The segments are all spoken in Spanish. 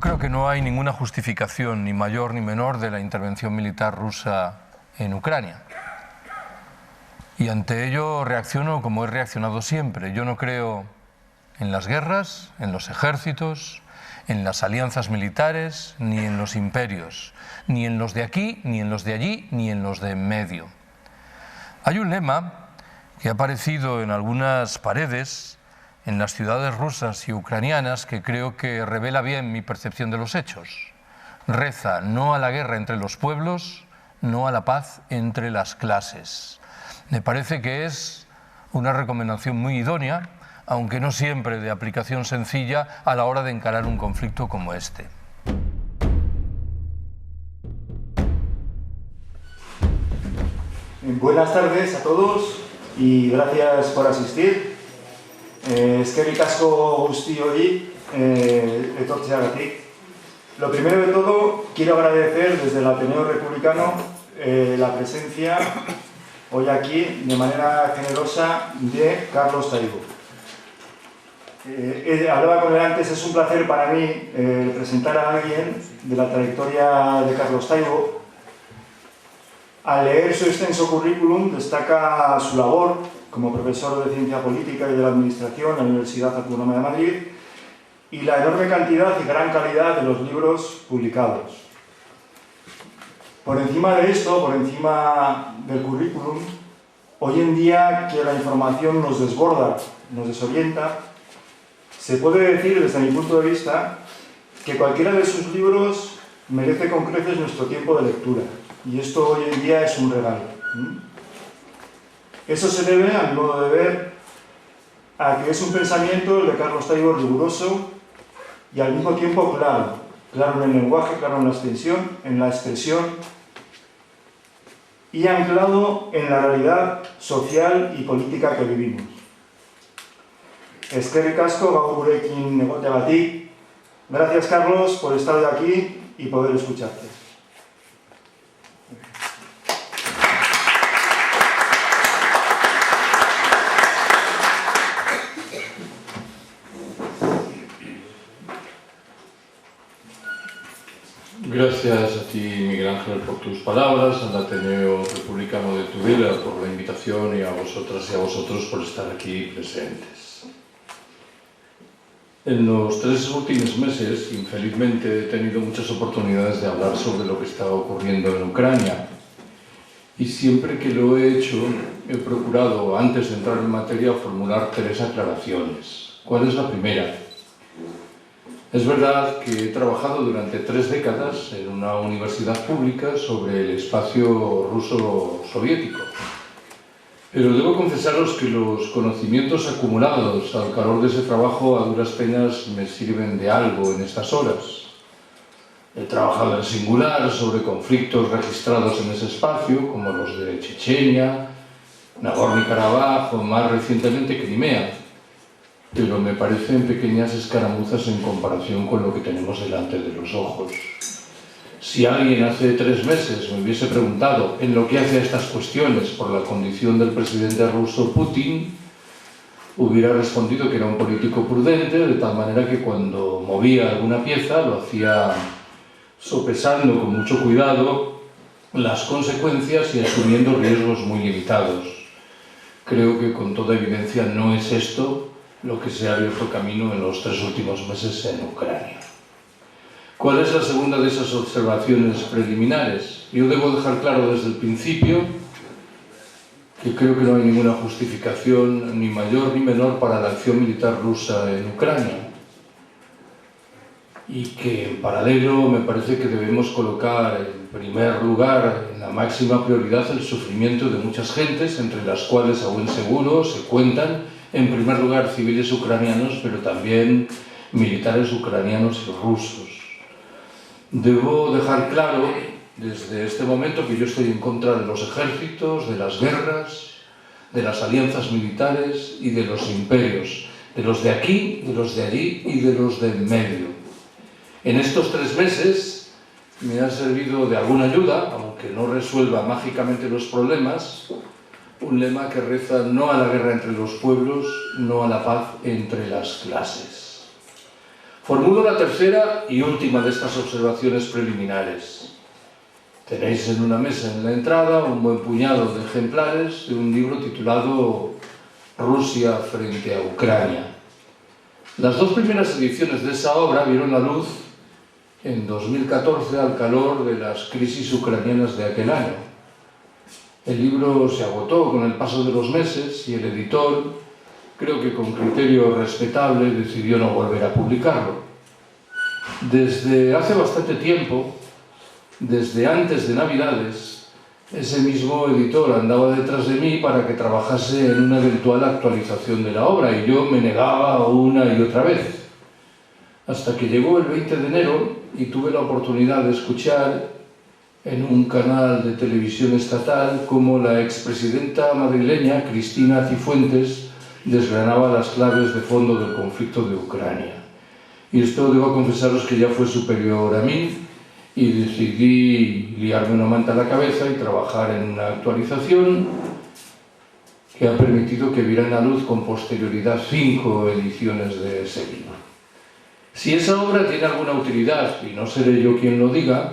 creo que no hay ninguna justificación, ni mayor ni menor, de la intervención militar rusa en Ucrania. Y ante ello reacciono como he reaccionado siempre. Yo no creo en las guerras, en los ejércitos, en las alianzas militares, ni en los imperios, ni en los de aquí, ni en los de allí, ni en los de en medio. Hay un lema que ha aparecido en algunas paredes en las ciudades rusas y ucranianas que creo que revela bien mi percepción de los hechos. Reza: no a la guerra entre los pueblos, no a la paz entre las clases. Me parece que es una recomendación muy idónea, aunque no siempre de aplicación sencilla a la hora de encarar un conflicto como este. Buenas tardes a todos y gracias por asistir. Eskerrik asko guztioi etortzeagatik. Lo primero de todo, quiero agradecer desde el Ateneo Republicano la presencia hoy aquí de manera generosa de Carlos Taibo. Hablaba con él antes, es un placer para mí presentar a alguien de la trayectoria de Carlos Taibo. Al leer su extenso currículum destaca su labor como profesor de Ciencia Política y de la Administración en la Universidad Autónoma de Madrid y la enorme cantidad y gran calidad de los libros publicados. Por encima de esto, por encima del currículum, hoy en día que la información nos desborda, nos desorienta, se puede decir desde mi punto de vista que cualquiera de sus libros merece con creces nuestro tiempo de lectura. Y esto hoy en día es un regalo. Eso se debe, a mi modo de ver, a que es un pensamiento, el de Carlos Taibo, riguroso y al mismo tiempo claro. Claro en el lenguaje, claro en la expresión y anclado en la realidad social y política que vivimos. Eskerrik asko gaur gurekin egoteagatik. Gracias, Carlos, por estar aquí y poder escucharte. Gracias a ti, Miguel Ángel, por tus palabras, al Ateneo Republicano de Tudela por la invitación y a vosotras y a vosotros por estar aquí presentes. En los 3 últimos meses, infelizmente, he tenido muchas oportunidades de hablar sobre lo que está ocurriendo en Ucrania y siempre que lo he hecho he procurado, antes de entrar en materia, formular 3 aclaraciones. ¿Cuál es la primera? Es verdad que he trabajado durante 3 décadas en una universidad pública sobre el espacio ruso soviético. Pero debo confesaros que los conocimientos acumulados al calor de ese trabajo a duras penas me sirven de algo en estas horas. He trabajado en singular sobre conflictos registrados en ese espacio, como los de Chechenia, Nagorno-Karabaj o más recientemente Crimea. Pero me parecen pequeñas escaramuzas en comparación con lo que tenemos delante de los ojos. Si alguien hace 3 meses me hubiese preguntado en lo que hace a estas cuestiones por la condición del presidente ruso Putin, hubiera respondido que era un político prudente, de tal manera que cuando movía alguna pieza lo hacía sopesando con mucho cuidado las consecuencias y asumiendo riesgos muy limitados. Creo que con toda evidencia no es esto lo que se ha abierto camino en los 3 últimos meses en Ucrania. ¿Cuál es la segunda de esas observaciones preliminares? Yo debo dejar claro desde el principio que creo que no hay ninguna justificación, ni mayor ni menor, para la acción militar rusa en Ucrania. Y que en paralelo me parece que debemos colocar en primer lugar, en la máxima prioridad, el sufrimiento de muchas gentes, entre las cuales, a buen seguro, se cuentan en primer lugar civiles ucranianos, pero también militares ucranianos y rusos. Debo dejar claro desde este momento que yo estoy en contra de los ejércitos, de las guerras, de las alianzas militares y de los imperios, de los de aquí, de los de allí y de los de en medio. En estos 3 meses me ha servido de alguna ayuda, aunque no resuelva mágicamente los problemas, un lema que reza: no a la guerra entre los pueblos, no a la paz entre las clases. Formulo la tercera y última de estas observaciones preliminares. Tenéis en una mesa en la entrada un buen puñado de ejemplares de un libro titulado Rusia frente a Ucrania. Las dos primeras ediciones de esa obra vieron la luz en 2014 al calor de las crisis ucranianas de aquel año. El libro se agotó con el paso de los meses y el editor, creo que con criterio respetable, decidió no volver a publicarlo. Desde hace bastante tiempo, desde antes de Navidades, ese mismo editor andaba detrás de mí para que trabajase en una eventual actualización de la obra y yo me negaba una y otra vez. Hasta que llegó el 20 de enero y tuve la oportunidad de escuchar en un canal de televisión estatal cómo la expresidenta madrileña Cristina Cifuentes desgranaba las claves de fondo del conflicto de Ucrania. Y esto debo confesaros que ya fue superior a mí y decidí liarme una manta a la cabeza y trabajar en una actualización que ha permitido que vieran a luz con posterioridad 5 ediciones de ese libro. Si esa obra tiene alguna utilidad, y no seré yo quien lo diga,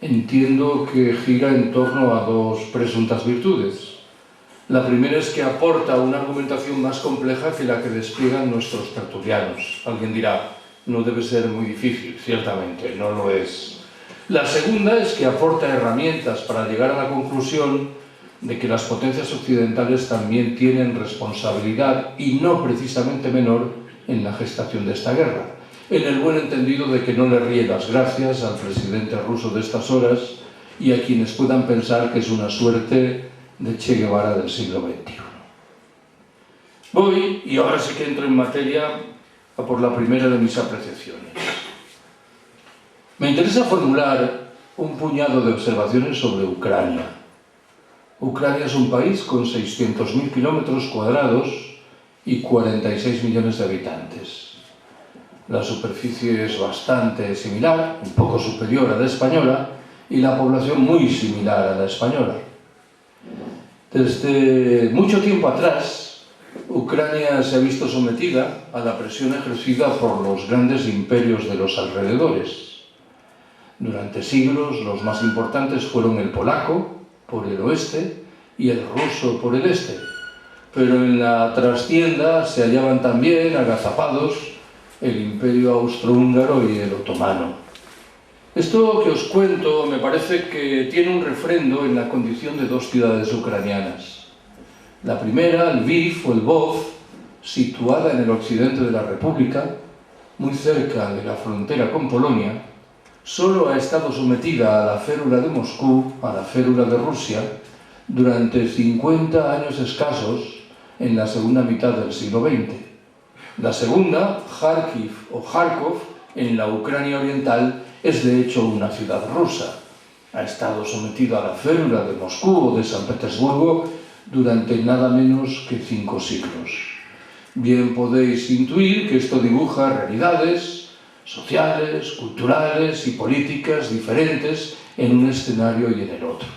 entiendo que gira en torno a dos presuntas virtudes. La primera es que aporta una argumentación más compleja que la que despliegan nuestros tertulianos. Alguien dirá, no debe ser muy difícil, ciertamente, no lo es. La segunda es que aporta herramientas para llegar a la conclusión de que las potencias occidentales también tienen responsabilidad, y no precisamente menor, en la gestación de esta guerra, en el buen entendido de que no le ríe las gracias al presidente ruso de estas horas y a quienes puedan pensar que es una suerte de Che Guevara del siglo XXI. Voy, y ahora sí que entro en materia, a por la primera de mis apreciaciones. Me interesa formular un puñado de observaciones sobre Ucrania. Ucrania es un país con 600.000 kilómetros cuadrados y 46 millones de habitantes. La superficie es bastante similar, un poco superior a la española, y la población muy similar a la española. Desde mucho tiempo atrás, Ucrania se ha visto sometida a la presión ejercida por los grandes imperios de los alrededores. Durante siglos, los más importantes fueron el polaco, por el oeste, y el ruso, por el este. Pero en la trastienda se hallaban también, agazapados, el imperio austrohúngaro y el otomano. Esto que os cuento me parece que tiene un refrendo en la condición de dos ciudades ucranianas. La primera, Lviv o Lvov, situada en el occidente de la República, muy cerca de la frontera con Polonia, solo ha estado sometida a la férula de Moscú, a la férula de Rusia, durante 50 años escasos en la segunda mitad del siglo XX. La segunda, Kharkiv o Kharkov, en la Ucrania oriental, es de hecho una ciudad rusa. Ha estado sometida a la férula de Moscú o de San Petersburgo durante nada menos que 5 siglos. Bien podéis intuir que esto dibuja realidades sociales, culturales y políticas diferentes en un escenario y en el otro.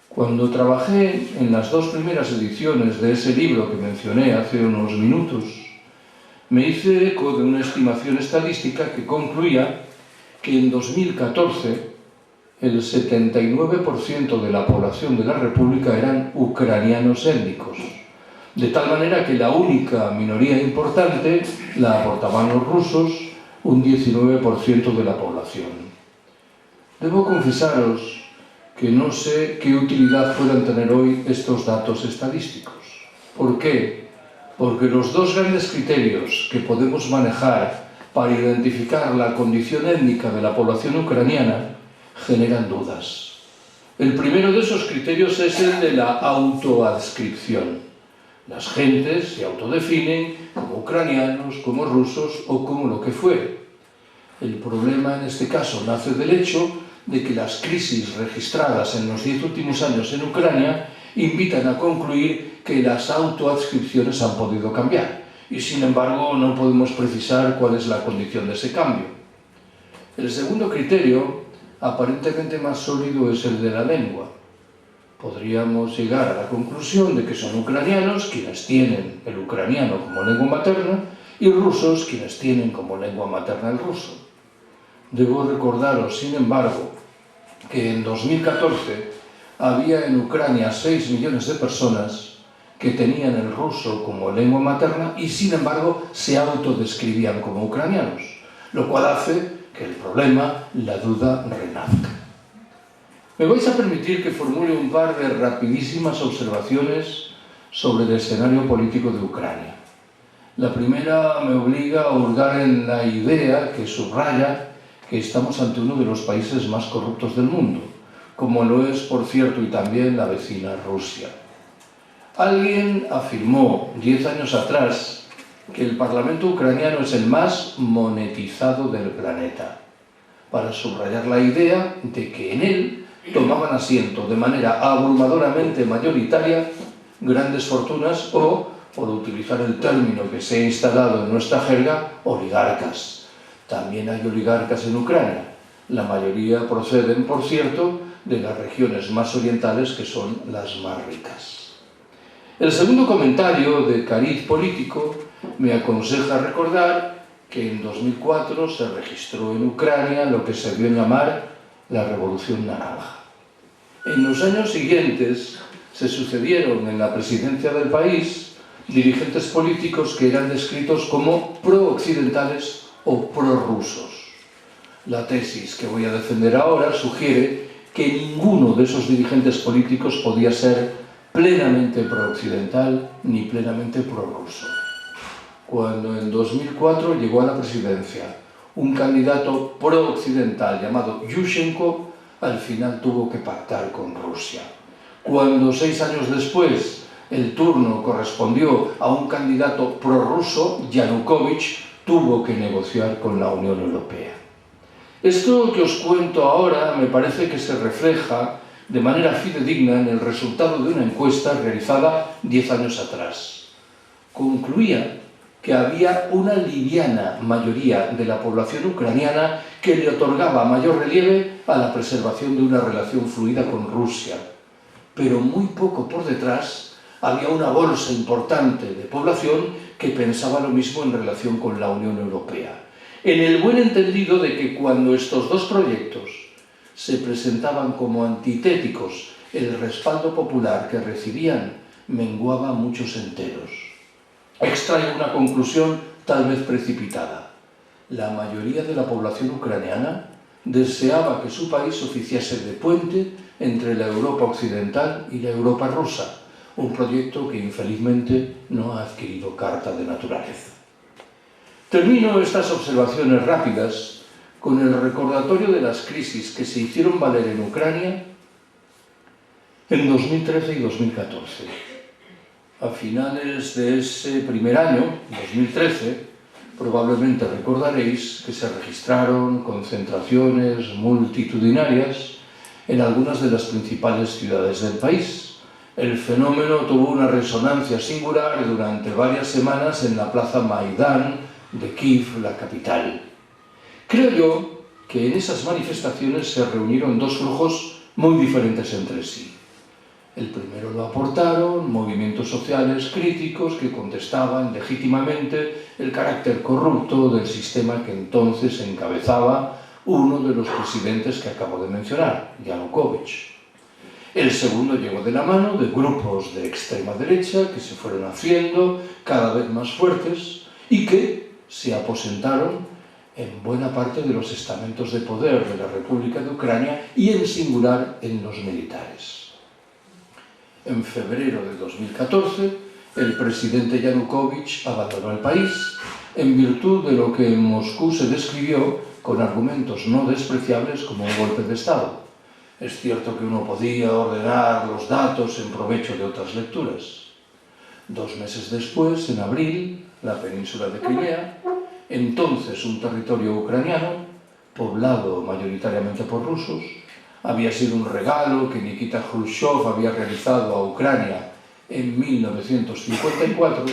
Cuando trabajé en las dos primeras ediciones de ese libro que mencioné hace unos minutos, me hice eco de una estimación estadística que concluía que en 2014 el 79% de la población de la República eran ucranianos étnicos, de tal manera que la única minoría importante la aportaban los rusos, un 19% de la población. Debo confesaros que no sé qué utilidad puedan tener hoy estos datos estadísticos. ¿Por qué? Porque los dos grandes criterios que podemos manejar para identificar la condición étnica de la población ucraniana generan dudas. El primero de esos criterios es el de la autoadscripción. Las gentes se autodefinen como ucranianos, como rusos o como lo que fuere. El problema en este caso nace del hecho de que las crisis registradas en los 10 últimos años en Ucrania invitan a concluir que las autoadscripciones han podido cambiar y sin embargo no podemos precisar cuál es la condición de ese cambio. El segundo criterio, aparentemente más sólido, es el de la lengua. Podríamos llegar a la conclusión de que son ucranianos quienes tienen el ucraniano como lengua materna y rusos quienes tienen como lengua materna el ruso. Debo recordaros, sin embargo, que en 2014 había en Ucrania 6 millones de personas que tenían el ruso como lengua materna y, sin embargo, se autodescribían como ucranianos, lo cual hace que el problema, la duda, renazca. Me vais a permitir que formule un par de rapidísimas observaciones sobre el escenario político de Ucrania. La primera me obliga a hurgar en la idea que subraya que estamos ante uno de los países más corruptos del mundo, como lo es, por cierto, y también la vecina Rusia. Alguien afirmó 10 años atrás que el Parlamento ucraniano es el más monetizado del planeta, para subrayar la idea de que en él tomaban asiento de manera abrumadoramente mayoritaria grandes fortunas o, por utilizar el término que se ha instalado en nuestra jerga, oligarcas. También hay oligarcas en Ucrania. La mayoría proceden, por cierto, de las regiones más orientales, que son las más ricas. El segundo comentario de cariz político me aconseja recordar que en 2004 se registró en Ucrania lo que se dio en llamar la Revolución Naranja. En los años siguientes se sucedieron en la presidencia del país dirigentes políticos que eran descritos como pro-occidentales o prorrusos. La tesis que voy a defender ahora sugiere que ninguno de esos dirigentes políticos podía ser plenamente pro-occidental ni plenamente prorruso. Cuando en 2004 llegó a la presidencia un candidato pro-occidental llamado Yushchenko, al final tuvo que pactar con Rusia. Cuando 6 años después el turno correspondió a un candidato prorruso, Yanukovych tuvo que negociar con la Unión Europea. Esto que os cuento ahora me parece que se refleja de manera fidedigna en el resultado de una encuesta realizada 10 años atrás. Concluía que había una liviana mayoría de la población ucraniana que le otorgaba mayor relieve a la preservación de una relación fluida con Rusia, pero muy poco por detrás había una bolsa importante de población que pensaba lo mismo en relación con la Unión Europea, en el buen entendido de que cuando estos dos proyectos se presentaban como antitéticos, el respaldo popular que recibían menguaba muchos enteros. Extraigo una conclusión tal vez precipitada. La mayoría de la población ucraniana deseaba que su país oficiase de puente entre la Europa occidental y la Europa rusa, un proyecto que infelizmente no ha adquirido carta de naturaleza. Termino estas observaciones rápidas con el recordatorio de las crisis que se hicieron valer en Ucrania en 2013 y 2014. A finales de ese primer año, 2013, probablemente recordaréis que se registraron concentraciones multitudinarias en algunas de las principales ciudades del país. El fenómeno tuvo una resonancia singular durante varias semanas en la plaza Maidán de Kiev, la capital. Creo yo que en esas manifestaciones se reunieron dos flujos muy diferentes entre sí. El primero lo aportaron movimientos sociales críticos que contestaban legítimamente el carácter corrupto del sistema que entonces encabezaba uno de los presidentes que acabo de mencionar, Yanukovych. El segundo llegó de la mano de grupos de extrema derecha que se fueron haciendo cada vez más fuertes y que se aposentaron en buena parte de los estamentos de poder de la República de Ucrania y en singular en los militares. En febrero de 2014, el presidente Yanukovych abandonó el país en virtud de lo que en Moscú se describió con argumentos no despreciables como un golpe de Estado. Es cierto que uno podía ordenar los datos en provecho de otras lecturas. 2 meses después, en abril, la península de Crimea, entonces un territorio ucraniano, poblado mayoritariamente por rusos, había sido un regalo que Nikita Khrushchev había realizado a Ucrania en 1954,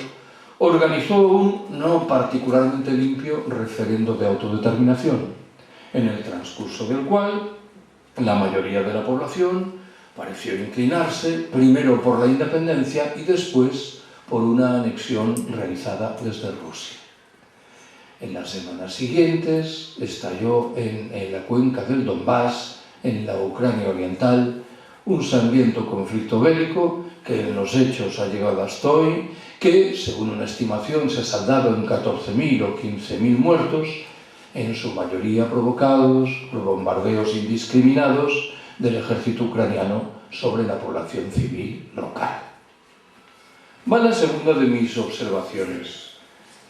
organizó un no particularmente limpio referendo de autodeterminación, en el transcurso del cual la mayoría de la población pareció inclinarse primero por la independencia y después por una anexión realizada desde Rusia. En las semanas siguientes estalló en la cuenca del Donbass, en la Ucrania oriental, un sangriento conflicto bélico que en los hechos ha llegado hasta hoy, que, según una estimación, se ha saldado en 14.000 o 15.000 muertos, en su mayoría provocados por bombardeos indiscriminados del ejército ucraniano sobre la población civil local. Va la segunda de mis observaciones,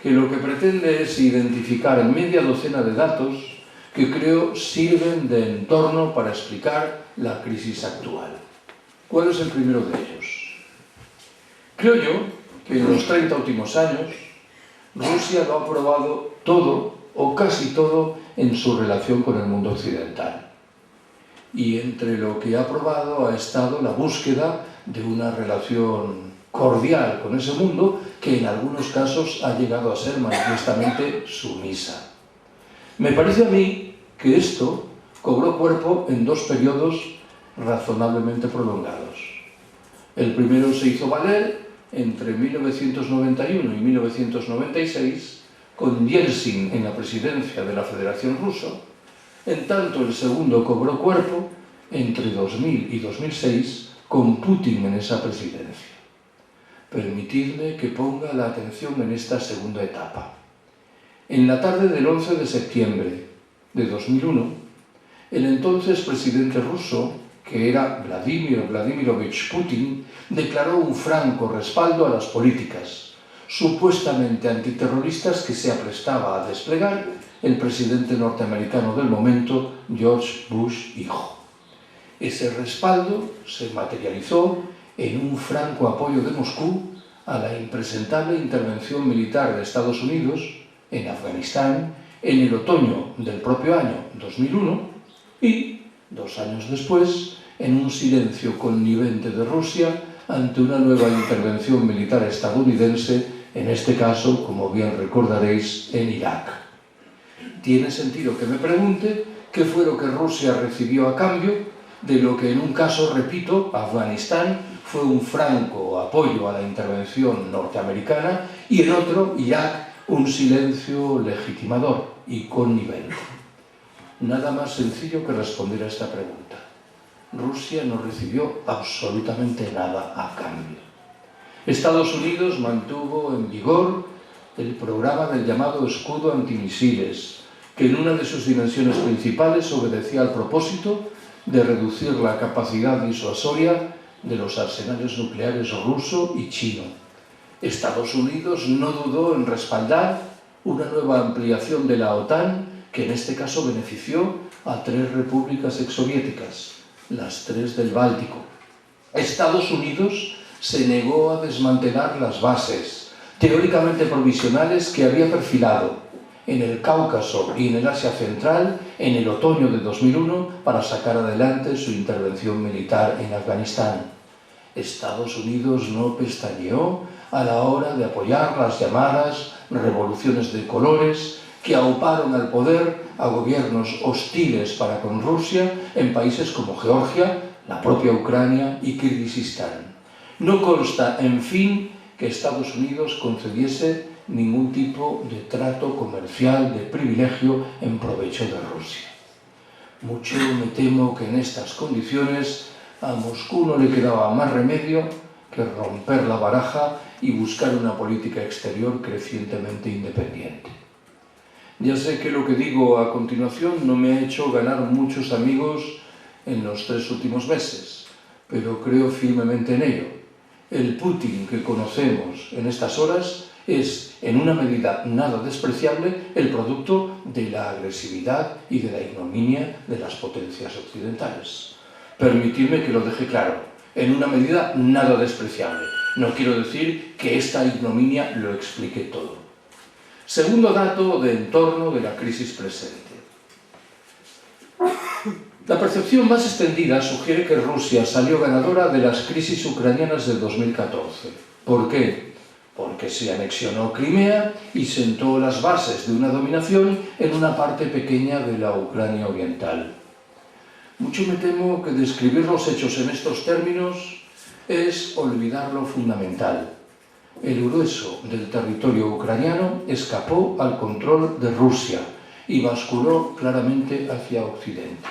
que lo que pretende es identificar en media docena de datos que creo sirven de entorno para explicar la crisis actual. ¿Cuál es el primero de ellos? Creo yo que en los 30 últimos años Rusia lo ha probado todo o casi todo en su relación con el mundo occidental. Y entre lo que ha probado ha estado la búsqueda de una relación cordial con ese mundo que en algunos casos ha llegado a ser manifiestamente sumisa. Me parece a mí que esto cobró cuerpo en dos periodos razonablemente prolongados. El primero se hizo valer entre 1991 y 1996 con Yeltsin en la presidencia de la Federación Rusa, en tanto el segundo cobró cuerpo entre 2000 y 2006 con Putin en esa presidencia. Permitidme que ponga la atención en esta segunda etapa. En la tarde del 11 de septiembre de 2001, el entonces presidente ruso, que era Vladimir Vladimirovich Putin, declaró un franco respaldo a las políticas supuestamente antiterroristas que se aprestaba a desplegar el presidente norteamericano del momento, George Bush hijo. Ese respaldo se materializó en un franco apoyo de Moscú a la impresentable intervención militar de Estados Unidos en Afganistán en el otoño del propio año 2001 y, 2 años después, en un silencio connivente de Rusia ante una nueva intervención militar estadounidense, en este caso, como bien recordaréis, en Irak. Tiene sentido que me pregunte qué fue lo que Rusia recibió a cambio de lo que en un caso, repito, Afganistán, fue un franco apoyo a la intervención norteamericana y en otro, Irak, un silencio legitimador y connivente. Nada más sencillo que responder a esta pregunta. Rusia no recibió absolutamente nada a cambio. Estados Unidos mantuvo en vigor el programa del llamado escudo antimisiles, que en una de sus dimensiones principales obedecía al propósito de reducir la capacidad disuasoria de los arsenales nucleares ruso y chino. Estados Unidos no dudó en respaldar una nueva ampliación de la OTAN, que en este caso benefició a 3 repúblicas exsoviéticas, las 3 del Báltico. Estados Unidos se negó a desmantelar las bases, teóricamente provisionales, que había perfilado en el Cáucaso y en el Asia Central en el otoño de 2001 para sacar adelante su intervención militar en Afganistán. Estados Unidos no pestañeó a la hora de apoyar las llamadas revoluciones de colores que auparon al poder a gobiernos hostiles para con Rusia en países como Georgia, la propia Ucrania y Kirguistán. No consta, en fin, que Estados Unidos concediese ningún tipo de trato comercial de privilegio en provecho de Rusia. Mucho me temo que en estas condiciones a Moscú no le quedaba más remedio que romper la baraja y buscar una política exterior crecientemente independiente. Ya sé que lo que digo a continuación no me ha hecho ganar muchos amigos en los 3 últimos meses, pero creo firmemente en ello. El Putin que conocemos en estas horas es, en una medida nada despreciable, el producto de la agresividad y de la ignominia de las potencias occidentales. Permitidme que lo deje claro, en una medida nada despreciable. No quiero decir que esta ignominia lo explique todo. Segundo dato de entorno de la crisis presente. La percepción más extendida sugiere que Rusia salió ganadora de las crisis ucranianas de 2014. ¿Por qué? Porque se anexionó Crimea y sentó las bases de una dominación en una parte pequeña de la Ucrania oriental. Mucho me temo que describir los hechos en estos términos es olvidar lo fundamental. El grueso del territorio ucraniano escapó al control de Rusia y basculó claramente hacia Occidente.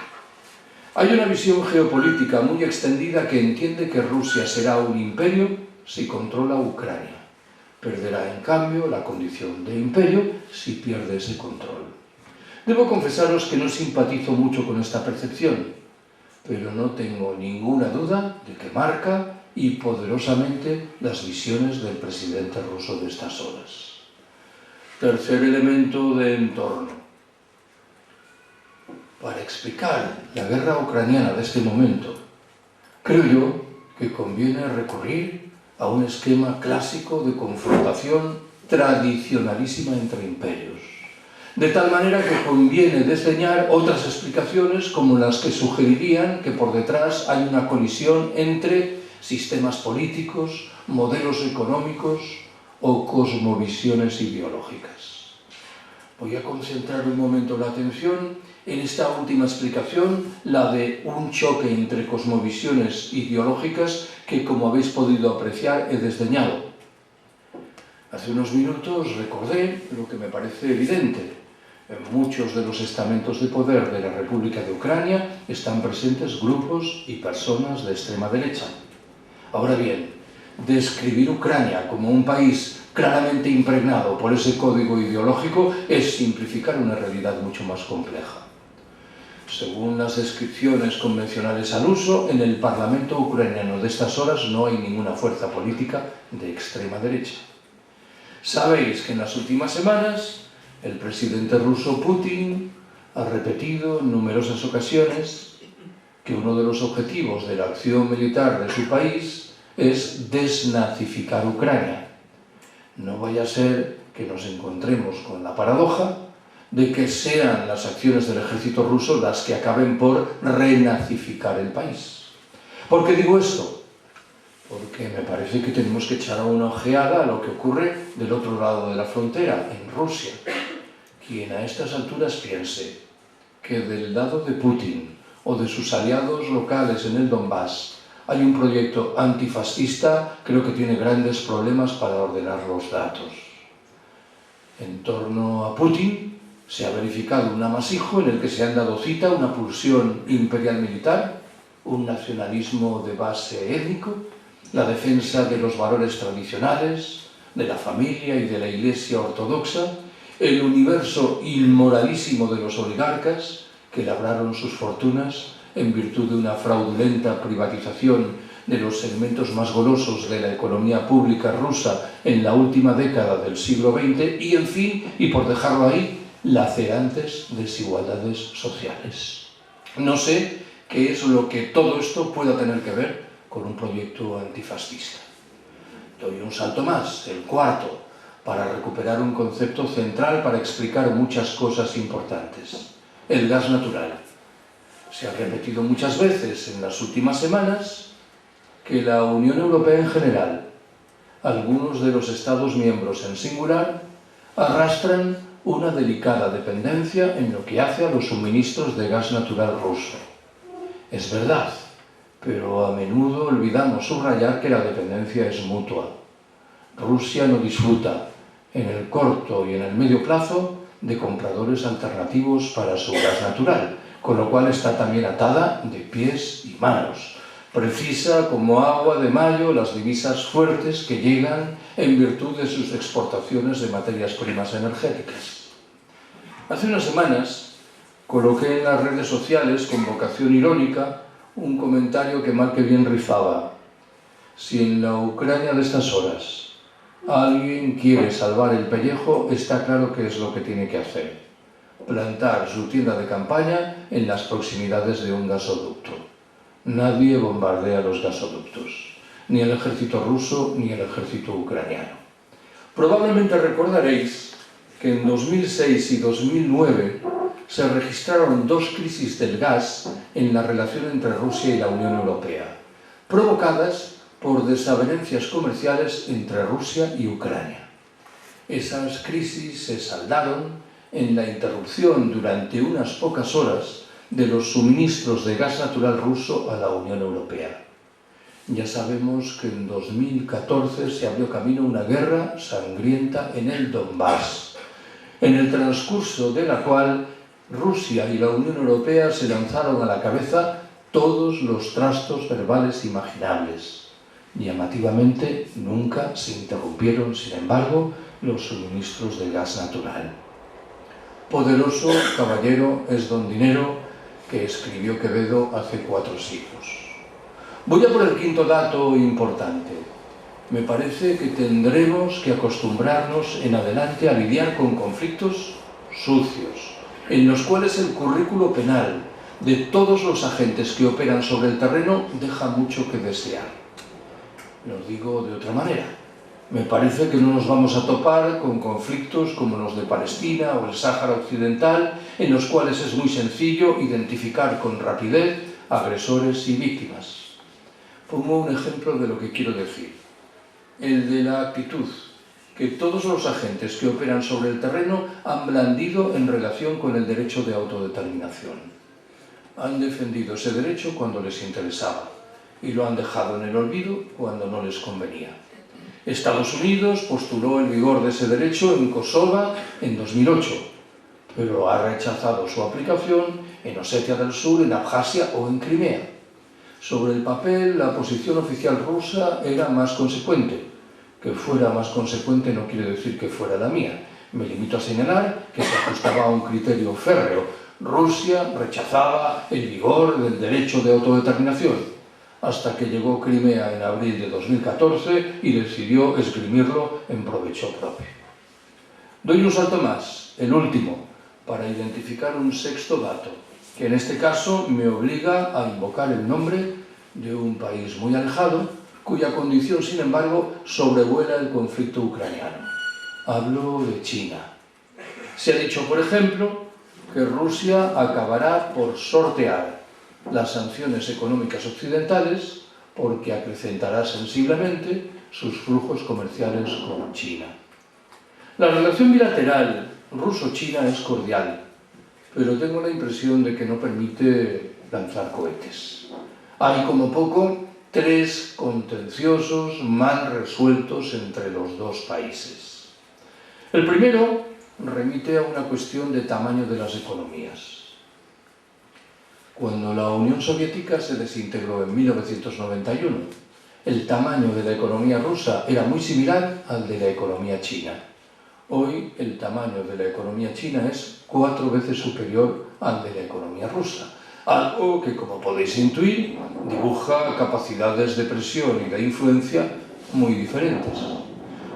Hay una visión geopolítica muy extendida que entiende que Rusia será un imperio si controla Ucrania. Perderá, en cambio, la condición de imperio si pierde ese control. Debo confesaros que no simpatizo mucho con esta percepción, pero no tengo ninguna duda de que marca y poderosamente las visiones del presidente ruso de estas horas. Tercer elemento de entorno. Para explicar la guerra ucraniana de este momento, creo yo que conviene recurrir a un esquema clásico de confrontación tradicionalísima entre imperios. De tal manera que conviene desdeñar otras explicaciones como las que sugerirían que por detrás hay una colisión entre sistemas políticos, modelos económicos o cosmovisiones ideológicas. Voy a concentrar un momento la atención en esta última explicación, la de un choque entre cosmovisiones ideológicas que, como habéis podido apreciar, he desdeñado. Hace unos minutos recordé lo que me parece evidente. En muchos de los estamentos de poder de la República de Ucrania están presentes grupos y personas de extrema derecha. Ahora bien, describir Ucrania como un país claramente impregnado por ese código ideológico es simplificar una realidad mucho más compleja. Según las descripciones convencionales al uso, en el Parlamento ucraniano de estas horas no hay ninguna fuerza política de extrema derecha. Sabéis que en las últimas semanas el presidente ruso Putin ha repetido en numerosas ocasiones que uno de los objetivos de la acción militar de su país es desnazificar Ucrania. No vaya a ser que nos encontremos con la paradoja de que sean las acciones del ejército ruso las que acaben por renazificar el país. ¿Por qué digo esto? Porque me parece que tenemos que echar una ojeada a lo que ocurre del otro lado de la frontera, en Rusia. Quien a estas alturas piense que del lado de Putin o de sus aliados locales en el Donbass hay un proyecto antifascista, creo que tiene grandes problemas para ordenar los datos. En torno a Putin se ha verificado un amasijo en el que se han dado cita una pulsión imperial militar, un nacionalismo de base étnico, la defensa de los valores tradicionales, de la familia y de la Iglesia ortodoxa, el universo inmoralísimo de los oligarcas que labraron sus fortunas en virtud de una fraudulenta privatización de los segmentos más golosos de la economía pública rusa en la última década del siglo XX y, en fin, y por dejarlo ahí, lacerantes desigualdades sociales. No sé qué es lo que todo esto pueda tener que ver con un proyecto antifascista. Doy un salto más, el cuarto, para recuperar un concepto central para explicar muchas cosas importantes. El gas natural. Se ha repetido muchas veces en las últimas semanas que la Unión Europea en general, algunos de los Estados miembros en singular, arrastran una delicada dependencia en lo que hace a los suministros de gas natural ruso. Es verdad, pero a menudo olvidamos subrayar que la dependencia es mutua. Rusia no disfruta, en el corto y en el medio plazo, de compradores alternativos para su gas natural, con lo cual está también atada de pies y manos. Precisa como agua de mayo las divisas fuertes que llegan en virtud de sus exportaciones de materias primas energéticas. Hace unas semanas coloqué en las redes sociales, con vocación irónica, un comentario que mal que bien rifaba. Si en la Ucrania de estas horas alguien quiere salvar el pellejo, está claro qué es lo que tiene que hacer: plantar su tienda de campaña en las proximidades de un gasoducto. Nadie bombardea los gasoductos, ni el ejército ruso ni el ejército ucraniano. Probablemente recordaréis que en 2006 y 2009 se registraron dos crisis del gas en la relación entre Rusia y la Unión Europea, provocadas por desavenencias comerciales entre Rusia y Ucrania. Esas crisis se saldaron en la interrupción durante unas pocas horas de los suministros de gas natural ruso a la Unión Europea. ya sabemos que en 2014 se abrió camino una guerra sangrienta en el Donbass, en el transcurso de la cual Rusia y la Unión Europea se lanzaron a la cabeza todos los trastos verbales imaginables. Llamativamente, nunca se interrumpieron, sin embargo, los suministros de gas natural. Poderoso caballero es don Dinero, que escribió Quevedo hace 4 siglos. Voy a por el quinto dato importante. Me parece que tendremos que acostumbrarnos en adelante a lidiar con conflictos sucios, en los cuales el currículo penal de todos los agentes que operan sobre el terreno deja mucho que desear. Lo digo de otra manera. Me parece que no nos vamos a topar con conflictos como los de Palestina o el Sáhara Occidental, en los cuales es muy sencillo identificar con rapidez agresores y víctimas. Pongo un ejemplo de lo que quiero decir. El de la actitud que todos los agentes que operan sobre el terreno han blandido en relación con el derecho de autodeterminación. Han defendido ese derecho cuando les interesaba y lo han dejado en el olvido cuando no les convenía. Estados Unidos postuló el vigor de ese derecho en Kosovo en 2008, pero ha rechazado su aplicación en Osetia del Sur, en Abjasia o en Crimea. Sobre el papel, la posición oficial rusa era más consecuente. Que fuera más consecuente no quiere decir que fuera la mía. Me limito a señalar que se ajustaba a un criterio férreo. Rusia rechazaba el vigor del derecho de autodeterminación, hasta que llegó Crimea en abril de 2014 y decidió esgrimirlo en provecho propio. Doy un salto más, el último, para identificar un sexto dato, que en este caso me obliga a invocar el nombre de un país muy alejado, cuya condición, sin embargo, sobrevuela el conflicto ucraniano. Hablo de China. Se ha dicho, por ejemplo, que Rusia acabará por sortear las sanciones económicas occidentales porque acrecentará sensiblemente sus flujos comerciales con China. La relación bilateral ruso-china es cordial, pero tengo la impresión de que no permite lanzar cohetes. Hay como poco 3 contenciosos mal resueltos entre los dos países. El primero remite a una cuestión de tamaño de las economías. Cuando la Unión Soviética se desintegró en 1991, el tamaño de la economía rusa era muy similar al de la economía china. Hoy el tamaño de la economía china es 4 veces superior al de la economía rusa, algo que, como podéis intuir, dibuja capacidades de presión y de influencia muy diferentes.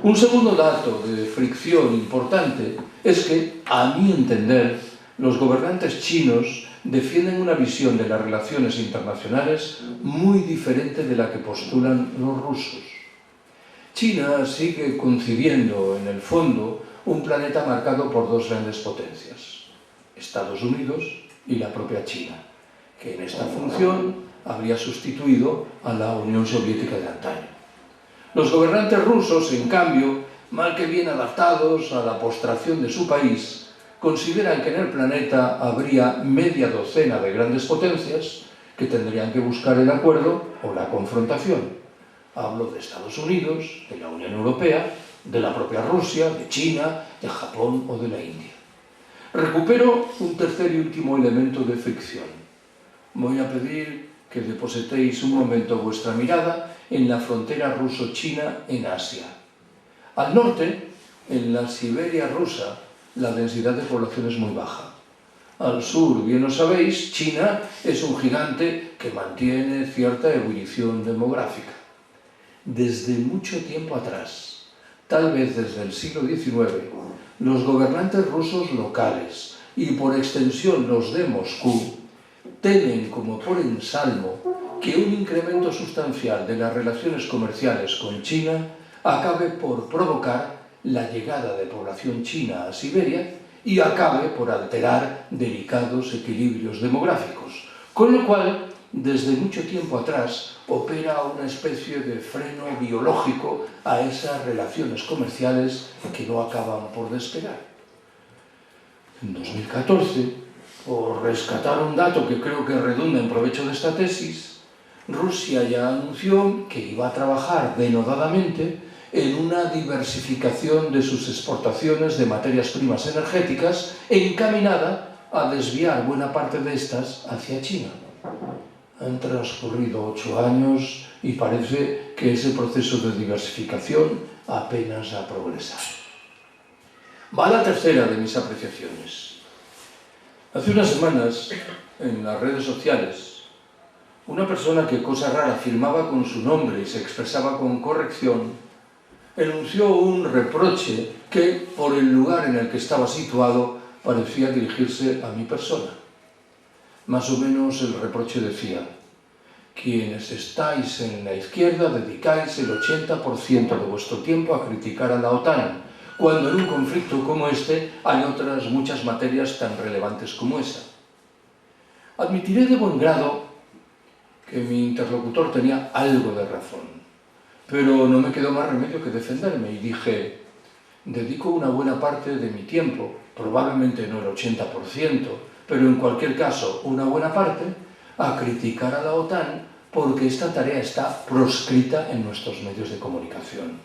Un segundo dato de fricción importante es que, a mi entender, los gobernantes chinos defienden una visión de las relaciones internacionales muy diferente de la que postulan los rusos. China sigue concibiendo, en el fondo, un planeta marcado por 2 grandes potencias, Estados Unidos y la propia China, que en esta función habría sustituido a la Unión Soviética de antaño. Los gobernantes rusos, en cambio, mal que bien adaptados a la postración de su país, consideran que en el planeta habría media docena de grandes potencias que tendrían que buscar el acuerdo o la confrontación. Hablo de Estados Unidos, de la Unión Europea, de la propia Rusia, de China, de Japón o de la India. Recupero un tercer y último elemento de fricción. Voy a pedir que depositéis un momento vuestra mirada en la frontera ruso-china en Asia. Al norte, en la Siberia rusa, la densidad de población es muy baja. Al sur, bien lo sabéis, China es un gigante que mantiene cierta ebullición demográfica. Desde mucho tiempo atrás, tal vez desde el siglo XIX, los gobernantes rusos locales y por extensión los de Moscú temen como por ensalmo que un incremento sustancial de las relaciones comerciales con China acabe por provocar la llegada de población china a Siberia y acabe por alterar delicados equilibrios demográficos, con lo cual, desde mucho tiempo atrás, opera una especie de freno biológico a esas relaciones comerciales que no acaban por despegar. En 2014, por rescatar un dato que creo que redunda en provecho de esta tesis, Rusia ya anunció que iba a trabajar denodadamente en una diversificación de sus exportaciones de materias primas energéticas encaminada a desviar buena parte de estas hacia China. Han transcurrido 8 años y parece que ese proceso de diversificación apenas ha progresado. Va la tercera de mis apreciaciones. Hace unas semanas, en las redes sociales, una persona que, cosa rara, firmaba con su nombre y se expresaba con corrección, enunció un reproche que, por el lugar en el que estaba situado, parecía dirigirse a mi persona. Más o menos el reproche decía: quienes estáis en la izquierda dedicáis el 80% de vuestro tiempo a criticar a la OTAN, cuando en un conflicto como este hay otras muchas materias tan relevantes como esa. Admitiré de buen grado que mi interlocutor tenía algo de razón, pero no me quedó más remedio que defenderme y dije: dedico una buena parte de mi tiempo, probablemente no el 80%, pero en cualquier caso una buena parte, a criticar a la OTAN porque esta tarea está proscrita en nuestros medios de comunicación,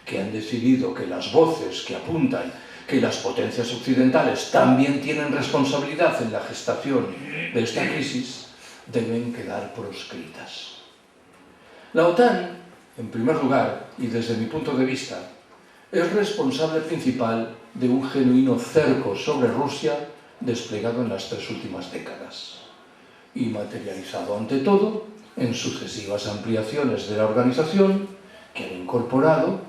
que han decidido que las voces que apuntan que las potencias occidentales también tienen responsabilidad en la gestación de esta crisis deben quedar proscritas. La OTAN, en primer lugar, y desde mi punto de vista, es responsable principal de un genuino cerco sobre Rusia desplegado en las 3 últimas décadas y materializado ante todo en sucesivas ampliaciones de la organización que han incorporado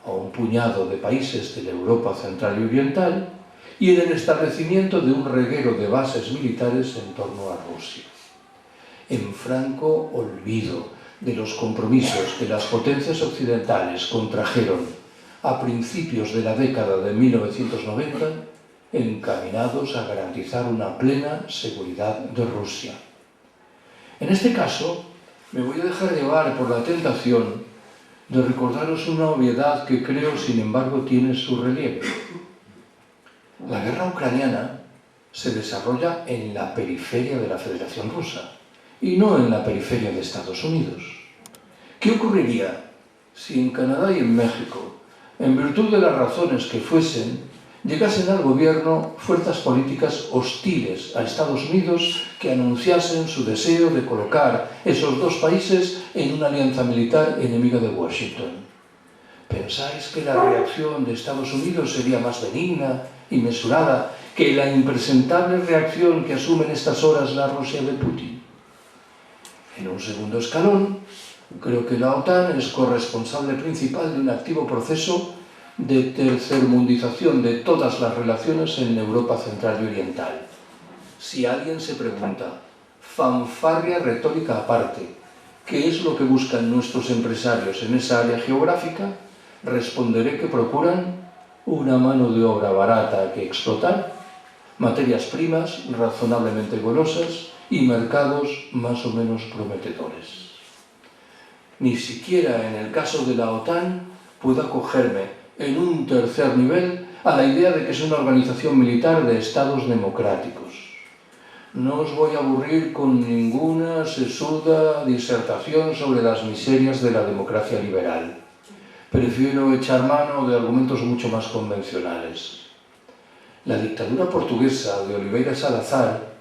a un puñado de países de la Europa central y oriental y en el establecimiento de un reguero de bases militares en torno a Rusia, en franco olvido de los compromisos que las potencias occidentales contrajeron a principios de la década de 1990, encaminados a garantizar una plena seguridad de Rusia. En este caso, me voy a dejar llevar por la tentación de recordaros una obviedad que creo, sin embargo, tiene su relieve. La guerra ucraniana se desarrolla en la periferia de la Federación Rusa y no en la periferia de Estados Unidos. ¿Qué ocurriría si en Canadá y en México, en virtud de las razones que fuesen, llegasen al gobierno fuerzas políticas hostiles a Estados Unidos que anunciasen su deseo de colocar esos 2 países en una alianza militar enemiga de Washington? ¿Pensáis que la reacción de Estados Unidos sería más benigna y mesurada que la impresentable reacción que asume en estas horas la Rusia de Putin? En un segundo escalón, creo que la OTAN es corresponsable principal de un activo proceso de tercermundización de todas las relaciones en Europa central y oriental. Si alguien se pregunta, fanfarria retórica aparte, ¿qué es lo que buscan nuestros empresarios en esa área geográfica?, responderé que procuran una mano de obra barata que explotar, materias primas razonablemente golosas y mercados más o menos prometedores. Ni siquiera en el caso de la OTAN puedo acogerme en un tercer nivel a la idea de que es una organización militar de estados democráticos. No os voy a aburrir con ninguna sesuda disertación sobre las miserias de la democracia liberal. Prefiero echar mano de argumentos mucho más convencionales. La dictadura portuguesa de Oliveira Salazar,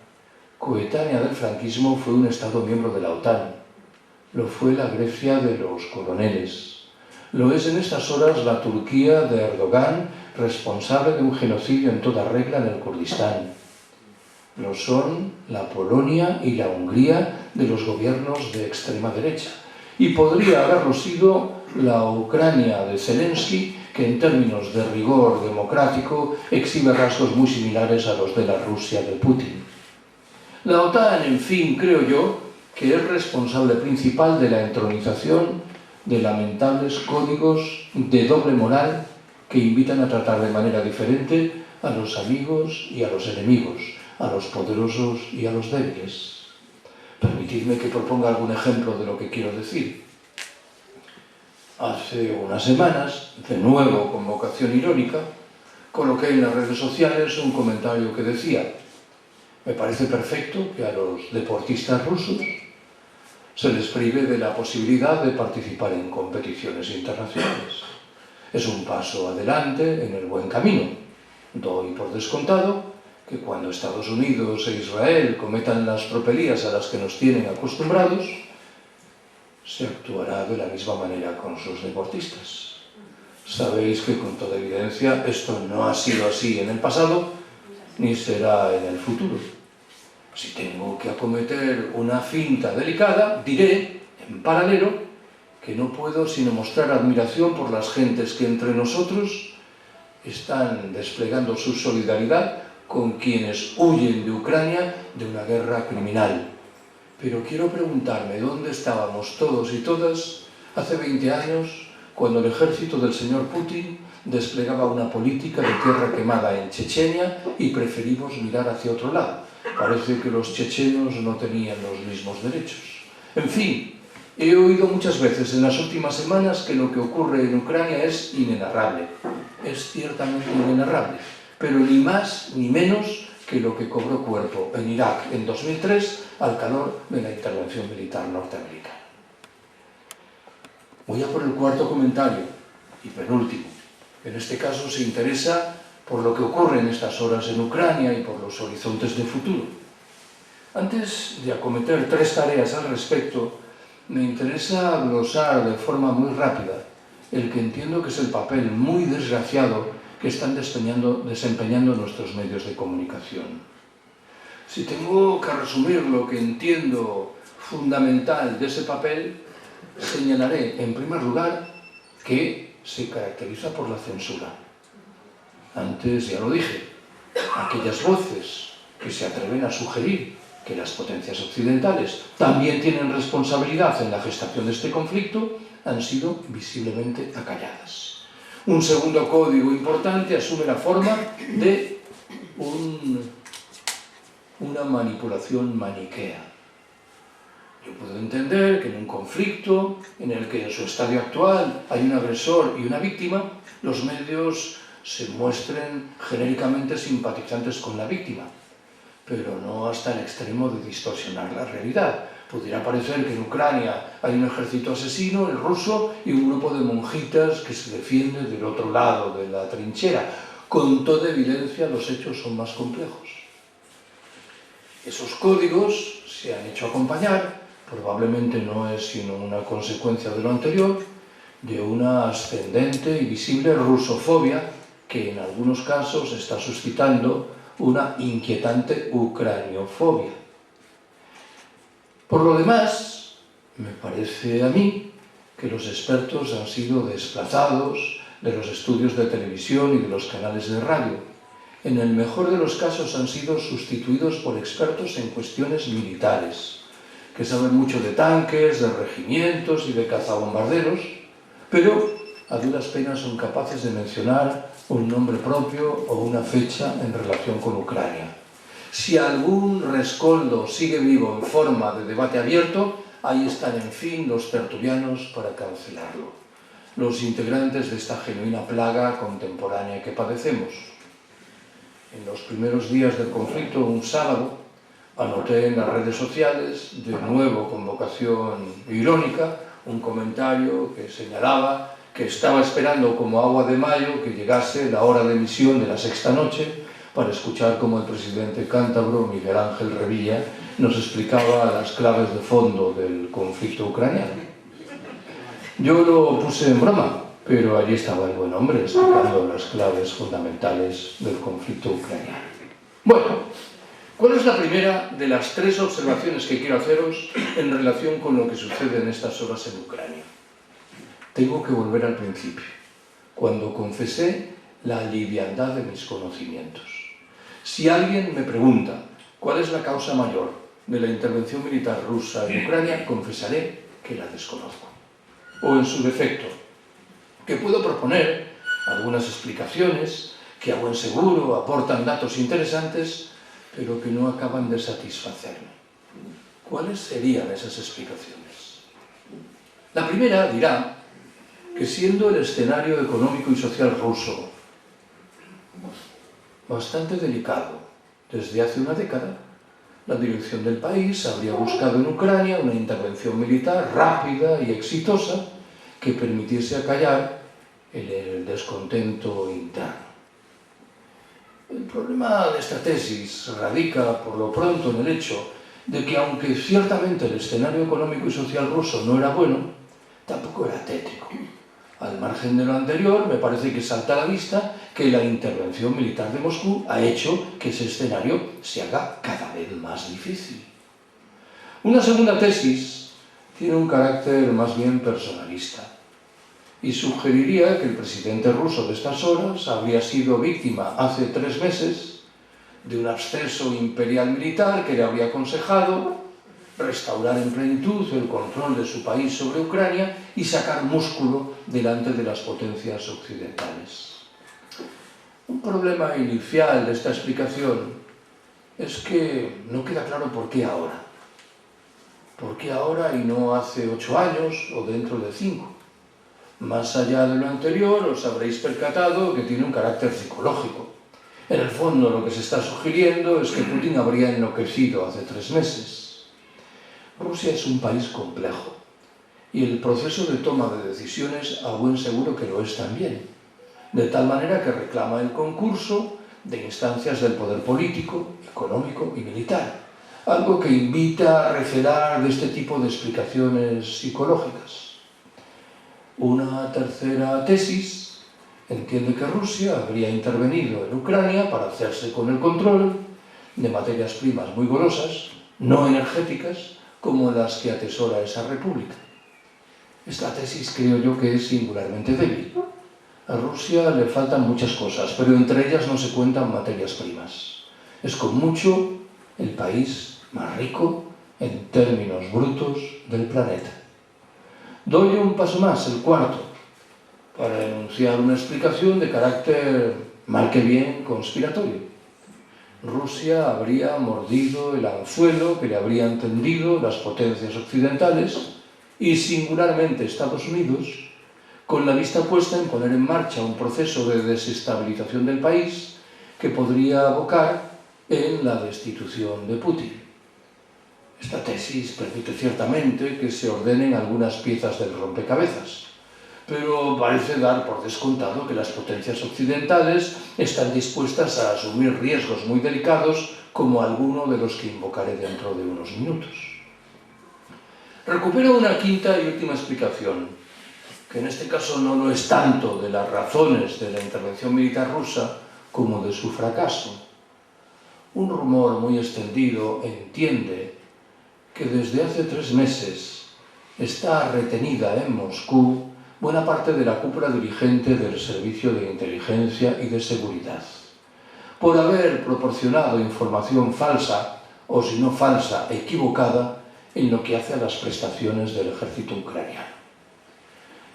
coetánea del franquismo, fue un estado miembro de la OTAN. Lo fue la Grecia de los coroneles. Lo es en estas horas la Turquía de Erdogan, responsable de un genocidio en toda regla en el Kurdistán. Lo son la Polonia y la Hungría de los gobiernos de extrema derecha. Y podría haberlo sido la Ucrania de Zelensky, que en términos de rigor democrático exhibe rasgos muy similares a los de la Rusia de Putin. La OTAN, en fin, creo yo, que es responsable principal de la entronización de lamentables códigos de doble moral que invitan a tratar de manera diferente a los amigos y a los enemigos, a los poderosos y a los débiles. Permitidme que proponga algún ejemplo de lo que quiero decir. Hace unas semanas, de nuevo con vocación irónica, coloqué en las redes sociales un comentario que decía: me parece perfecto que a los deportistas rusos se les prive de la posibilidad de participar en competiciones internacionales. Es un paso adelante en el buen camino. Doy por descontado que cuando Estados Unidos e Israel cometan las tropelías a las que nos tienen acostumbrados, se actuará de la misma manera con sus deportistas. Sabéis que con toda evidencia esto no ha sido así en el pasado, ni será en el futuro. Si tengo que acometer una finta delicada, diré, en paralelo, que no puedo sino mostrar admiración por las gentes que entre nosotros están desplegando su solidaridad con quienes huyen de Ucrania de una guerra criminal. Pero quiero preguntarme dónde estábamos todos y todas hace 20 años cuando el ejército del señor Putin desplegaba una política de tierra quemada en Chechenia y preferimos mirar hacia otro lado. Parece que los chechenos no tenían los mismos derechos. En fin, he oído muchas veces en las últimas semanas que lo que ocurre en Ucrania es inenarrable. Es ciertamente inenarrable, pero ni más ni menos que lo que cobró cuerpo en Irak en 2003 al calor de la intervención militar norteamericana. Voy a por el cuarto comentario y penúltimo. En este caso se interesa por lo que ocurre en estas horas en Ucrania y por los horizontes de futuro. Antes de acometer 3 tareas al respecto, me interesa glosar de forma muy rápida el que entiendo que es el papel muy desgraciado que están desempeñando nuestros medios de comunicación. Si tengo que resumir lo que entiendo fundamental de ese papel, señalaré en primer lugar que se caracteriza por la censura. Antes ya lo dije, aquellas voces que se atreven a sugerir que las potencias occidentales también tienen responsabilidad en la gestación de este conflicto han sido visiblemente acalladas. Un segundo código importante asume la forma de una manipulación maniquea. Yo puedo entender que en un conflicto en el que en su estadio actual hay un agresor y una víctima, los medios se muestren genéricamente simpatizantes con la víctima, pero no hasta el extremo de distorsionar la realidad. Pudiera parecer que en Ucrania hay un ejército asesino, el ruso, y un grupo de monjitas que se defiende del otro lado de la trinchera. Con toda evidencia los hechos son más complejos. Esos códigos se han hecho acompañar, probablemente no es sino una consecuencia de lo anterior, de una ascendente y visible rusofobia que en algunos casos está suscitando una inquietante ucraniofobia. Por lo demás, me parece a mí que los expertos han sido desplazados de los estudios de televisión y de los canales de radio. En el mejor de los casos han sido sustituidos por expertos en cuestiones militares, que saben mucho de tanques, de regimientos y de cazabombarderos, pero a duras penas son capaces de mencionar un nombre propio o una fecha en relación con Ucrania. Si algún rescoldo sigue vivo en forma de debate abierto, ahí están, en fin, los tertulianos para cancelarlo, los integrantes de esta genuina plaga contemporánea que padecemos. En los primeros días del conflicto, un sábado, anoté en las redes sociales, de nuevo con vocación irónica, un comentario que señalaba que estaba esperando como agua de mayo que llegase la hora de emisión de La Sexta Noche para escuchar cómo el presidente cántabro Miguel Ángel Revilla nos explicaba las claves de fondo del conflicto ucraniano. Yo lo puse en broma, pero allí estaba el buen hombre explicando las claves fundamentales del conflicto ucraniano. Bueno, ¿cuál es la primera de las 3 observaciones que quiero haceros en relación con lo que sucede en estas horas en Ucrania? Tengo que volver al principio, cuando confesé la liviandad de mis conocimientos. Si alguien me pregunta cuál es la causa mayor de la intervención militar rusa en Ucrania, confesaré que la desconozco. O en su defecto, que puedo proponer algunas explicaciones que a buen seguro aportan datos interesantes, pero que no acaban de satisfacerme. ¿Cuáles serían esas explicaciones? La primera dirá que siendo el escenario económico y social ruso bastante delicado desde hace una década, la dirección del país habría buscado en Ucrania una intervención militar rápida y exitosa que permitiese acallar el descontento interno. El problema de esta tesis radica, por lo pronto, en el hecho de que, aunque ciertamente el escenario económico y social ruso no era bueno, tampoco era tétrico. Al margen de lo anterior, me parece que salta a la vista que la intervención militar de Moscú ha hecho que ese escenario se haga cada vez más difícil. Una segunda tesis tiene un carácter más bien personalista y sugeriría que el presidente ruso de estas horas habría sido víctima hace 3 meses de un absceso imperial militar que le habría aconsejado restaurar en plenitud el control de su país sobre Ucrania y sacar músculo delante de las potencias occidentales. Un problema inicial de esta explicación es que no queda claro por qué ahora. ¿Por qué ahora y no hace 8 años o dentro de 5? Más allá de lo anterior, os habréis percatado que tiene un carácter psicológico. En el fondo, lo que se está sugiriendo es que Putin habría enloquecido hace 3 meses. Rusia es un país complejo y el proceso de toma de decisiones a buen seguro que lo es también, de tal manera que reclama el concurso de instancias del poder político, económico y militar, algo que invita a recelar de este tipo de explicaciones psicológicas. Una tercera tesis entiende que Rusia habría intervenido en Ucrania para hacerse con el control de materias primas muy golosas, no energéticas, como las que atesora esa república. Esta tesis creo yo que es singularmente débil. A Rusia le faltan muchas cosas, pero entre ellas no se cuentan materias primas. Es con mucho el país más rico en términos brutos del planeta. Doy un paso más, el cuarto, para enunciar una explicación de carácter mal que bien conspiratorio. Rusia habría mordido el anzuelo que le habrían tendido las potencias occidentales y singularmente Estados Unidos, con la vista puesta en poner en marcha un proceso de desestabilización del país que podría abocar en la destitución de Putin. Esta tesis permite ciertamente que se ordenen algunas piezas del rompecabezas, pero parece dar por descontado que las potencias occidentales están dispuestas a asumir riesgos muy delicados como alguno de los que invocaré dentro de unos minutos. Recupero una quinta y última explicación, que en este caso no lo es tanto de las razones de la intervención militar rusa como de su fracaso. Un rumor muy extendido entiende que desde hace 3 meses está retenida en Moscú buena parte de la cúpula dirigente del Servicio de Inteligencia y de Seguridad, por haber proporcionado información falsa, o si no falsa, equivocada, en lo que hace a las prestaciones del ejército ucraniano.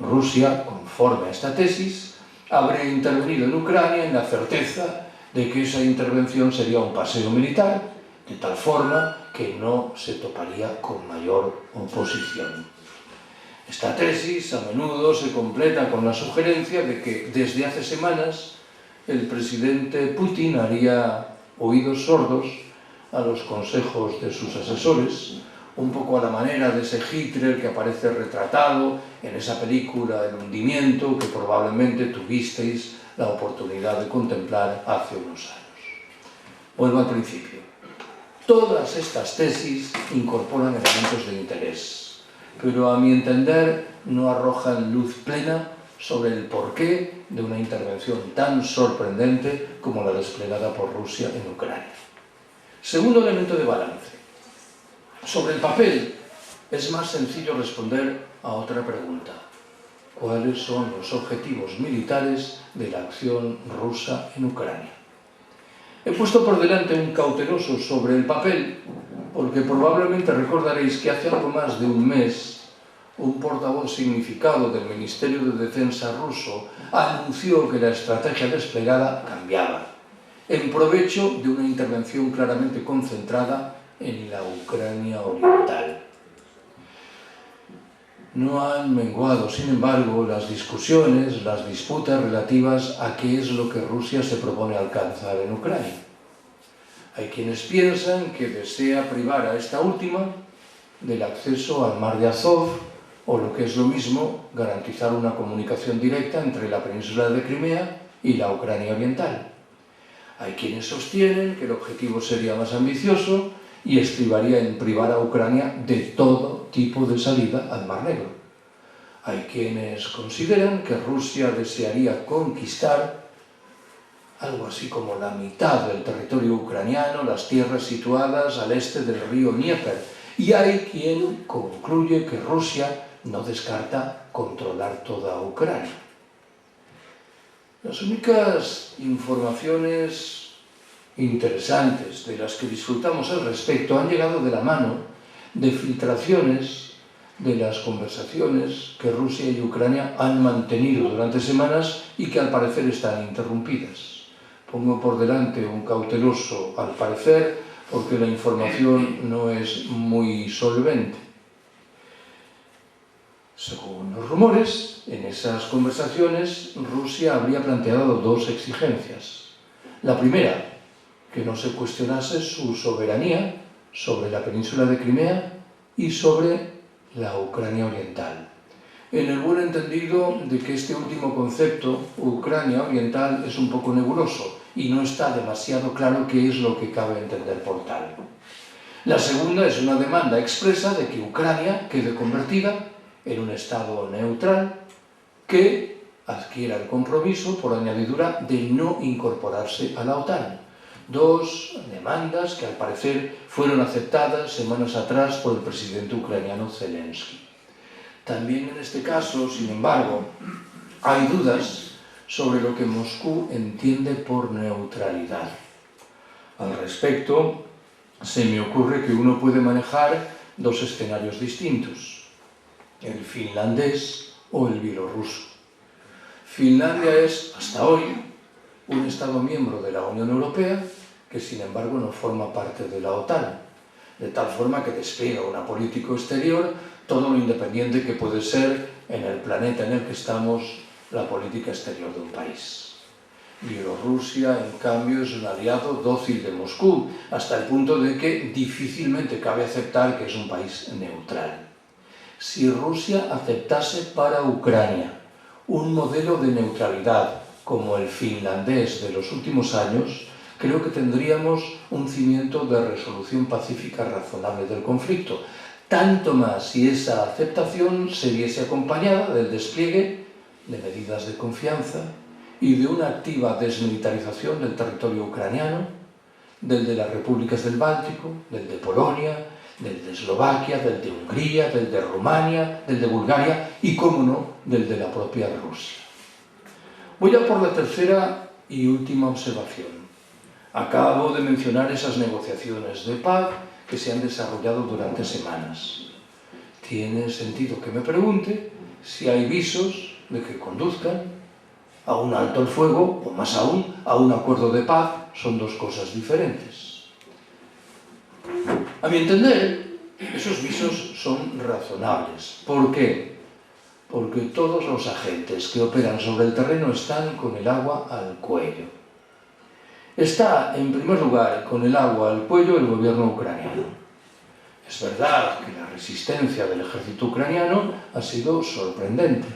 Rusia, conforme a esta tesis, habría intervenido en Ucrania en la certeza de que esa intervención sería un paseo militar, de tal forma que no se toparía con mayor oposición. Esta tesis a menudo se completa con la sugerencia de que desde hace semanas el presidente Putin haría oídos sordos a los consejos de sus asesores, un poco a la manera de ese Hitler que aparece retratado en esa película El hundimiento que probablemente tuvisteis la oportunidad de contemplar hace unos años. Vuelvo al principio. Todas estas tesis incorporan elementos de interés, pero a mi entender no arrojan luz plena sobre el porqué de una intervención tan sorprendente como la desplegada por Rusia en Ucrania. Segundo elemento de balance. Sobre el papel es más sencillo responder a otra pregunta. ¿Cuáles son los objetivos militares de la acción rusa en Ucrania? He puesto por delante un cauteloso sobre el papel porque probablemente recordaréis que hace algo más de un mes un portavoz significado del Ministerio de Defensa ruso anunció que la estrategia desplegada cambiaba, en provecho de una intervención claramente concentrada en la Ucrania oriental. No han menguado, sin embargo, las discusiones, las disputas relativas a qué es lo que Rusia se propone alcanzar en Ucrania. Hay quienes piensan que desea privar a esta última del acceso al mar de Azov, o lo que es lo mismo, garantizar una comunicación directa entre la península de Crimea y la Ucrania oriental. Hay quienes sostienen que el objetivo sería más ambicioso y estribaría en privar a Ucrania de todo tipo de salida al Mar Negro. Hay quienes consideran que Rusia desearía conquistar algo así como la mitad del territorio ucraniano, las tierras situadas al este del río Dnieper. Y hay quien concluye que Rusia no descarta controlar toda Ucrania. Las únicas informaciones interesantes de las que disfrutamos al respecto han llegado de la mano de filtraciones de las conversaciones que Rusia y Ucrania han mantenido durante semanas y que al parecer están interrumpidas. Pongo por delante un cauteloso al parecer porque la información no es muy solvente. Según los rumores, en esas conversaciones Rusia habría planteado dos exigencias. La primera, que no se cuestionase su soberanía sobre la península de Crimea y sobre la Ucrania oriental. En el buen entendido de que este último concepto, Ucrania oriental, es un poco nebuloso y no está demasiado claro qué es lo que cabe entender por tal. La segunda es una demanda expresa de que Ucrania quede convertida en un estado neutral que adquiera el compromiso, por añadidura, de no incorporarse a la OTAN. Dos demandas que al parecer fueron aceptadas semanas atrás por el presidente ucraniano Zelensky. También en este caso, sin embargo, hay dudas sobre lo que Moscú entiende por neutralidad. Al respecto, se me ocurre que uno puede manejar dos escenarios distintos: el finlandés o el bielorruso. Finlandia es, hasta hoy, un Estado miembro de la Unión Europea que, sin embargo, no forma parte de la OTAN, de tal forma que despliega una política exterior todo lo independiente que puede ser en el planeta en el que estamos la política exterior de un país. Bielorrusia, en cambio, es un aliado dócil de Moscú, hasta el punto de que difícilmente cabe aceptar que es un país neutral. Si Rusia aceptase para Ucrania un modelo de neutralidad como el finlandés de los últimos años, creo que tendríamos un cimiento de resolución pacífica razonable del conflicto, tanto más si esa aceptación se viese acompañada del despliegue de medidas de confianza y de una activa desmilitarización del territorio ucraniano, del de las repúblicas del Báltico, del de Polonia, del de Eslovaquia, del de Hungría, del de Rumania, del de Bulgaria y, cómo no, del de la propia Rusia. Voy a por la tercera y última observación. Acabo de mencionar esas negociaciones de paz que se han desarrollado durante semanas. Tiene sentido que me pregunte si hay visos de que conduzcan a un alto el fuego o, más aún, a un acuerdo de paz. Son dos cosas diferentes. A mi entender, esos visos son razonables. ¿Por qué? Porque todos los agentes que operan sobre el terreno están con el agua al cuello. Está, en primer lugar, con el agua al cuello el gobierno ucraniano. Es verdad que la resistencia del ejército ucraniano ha sido sorprendente,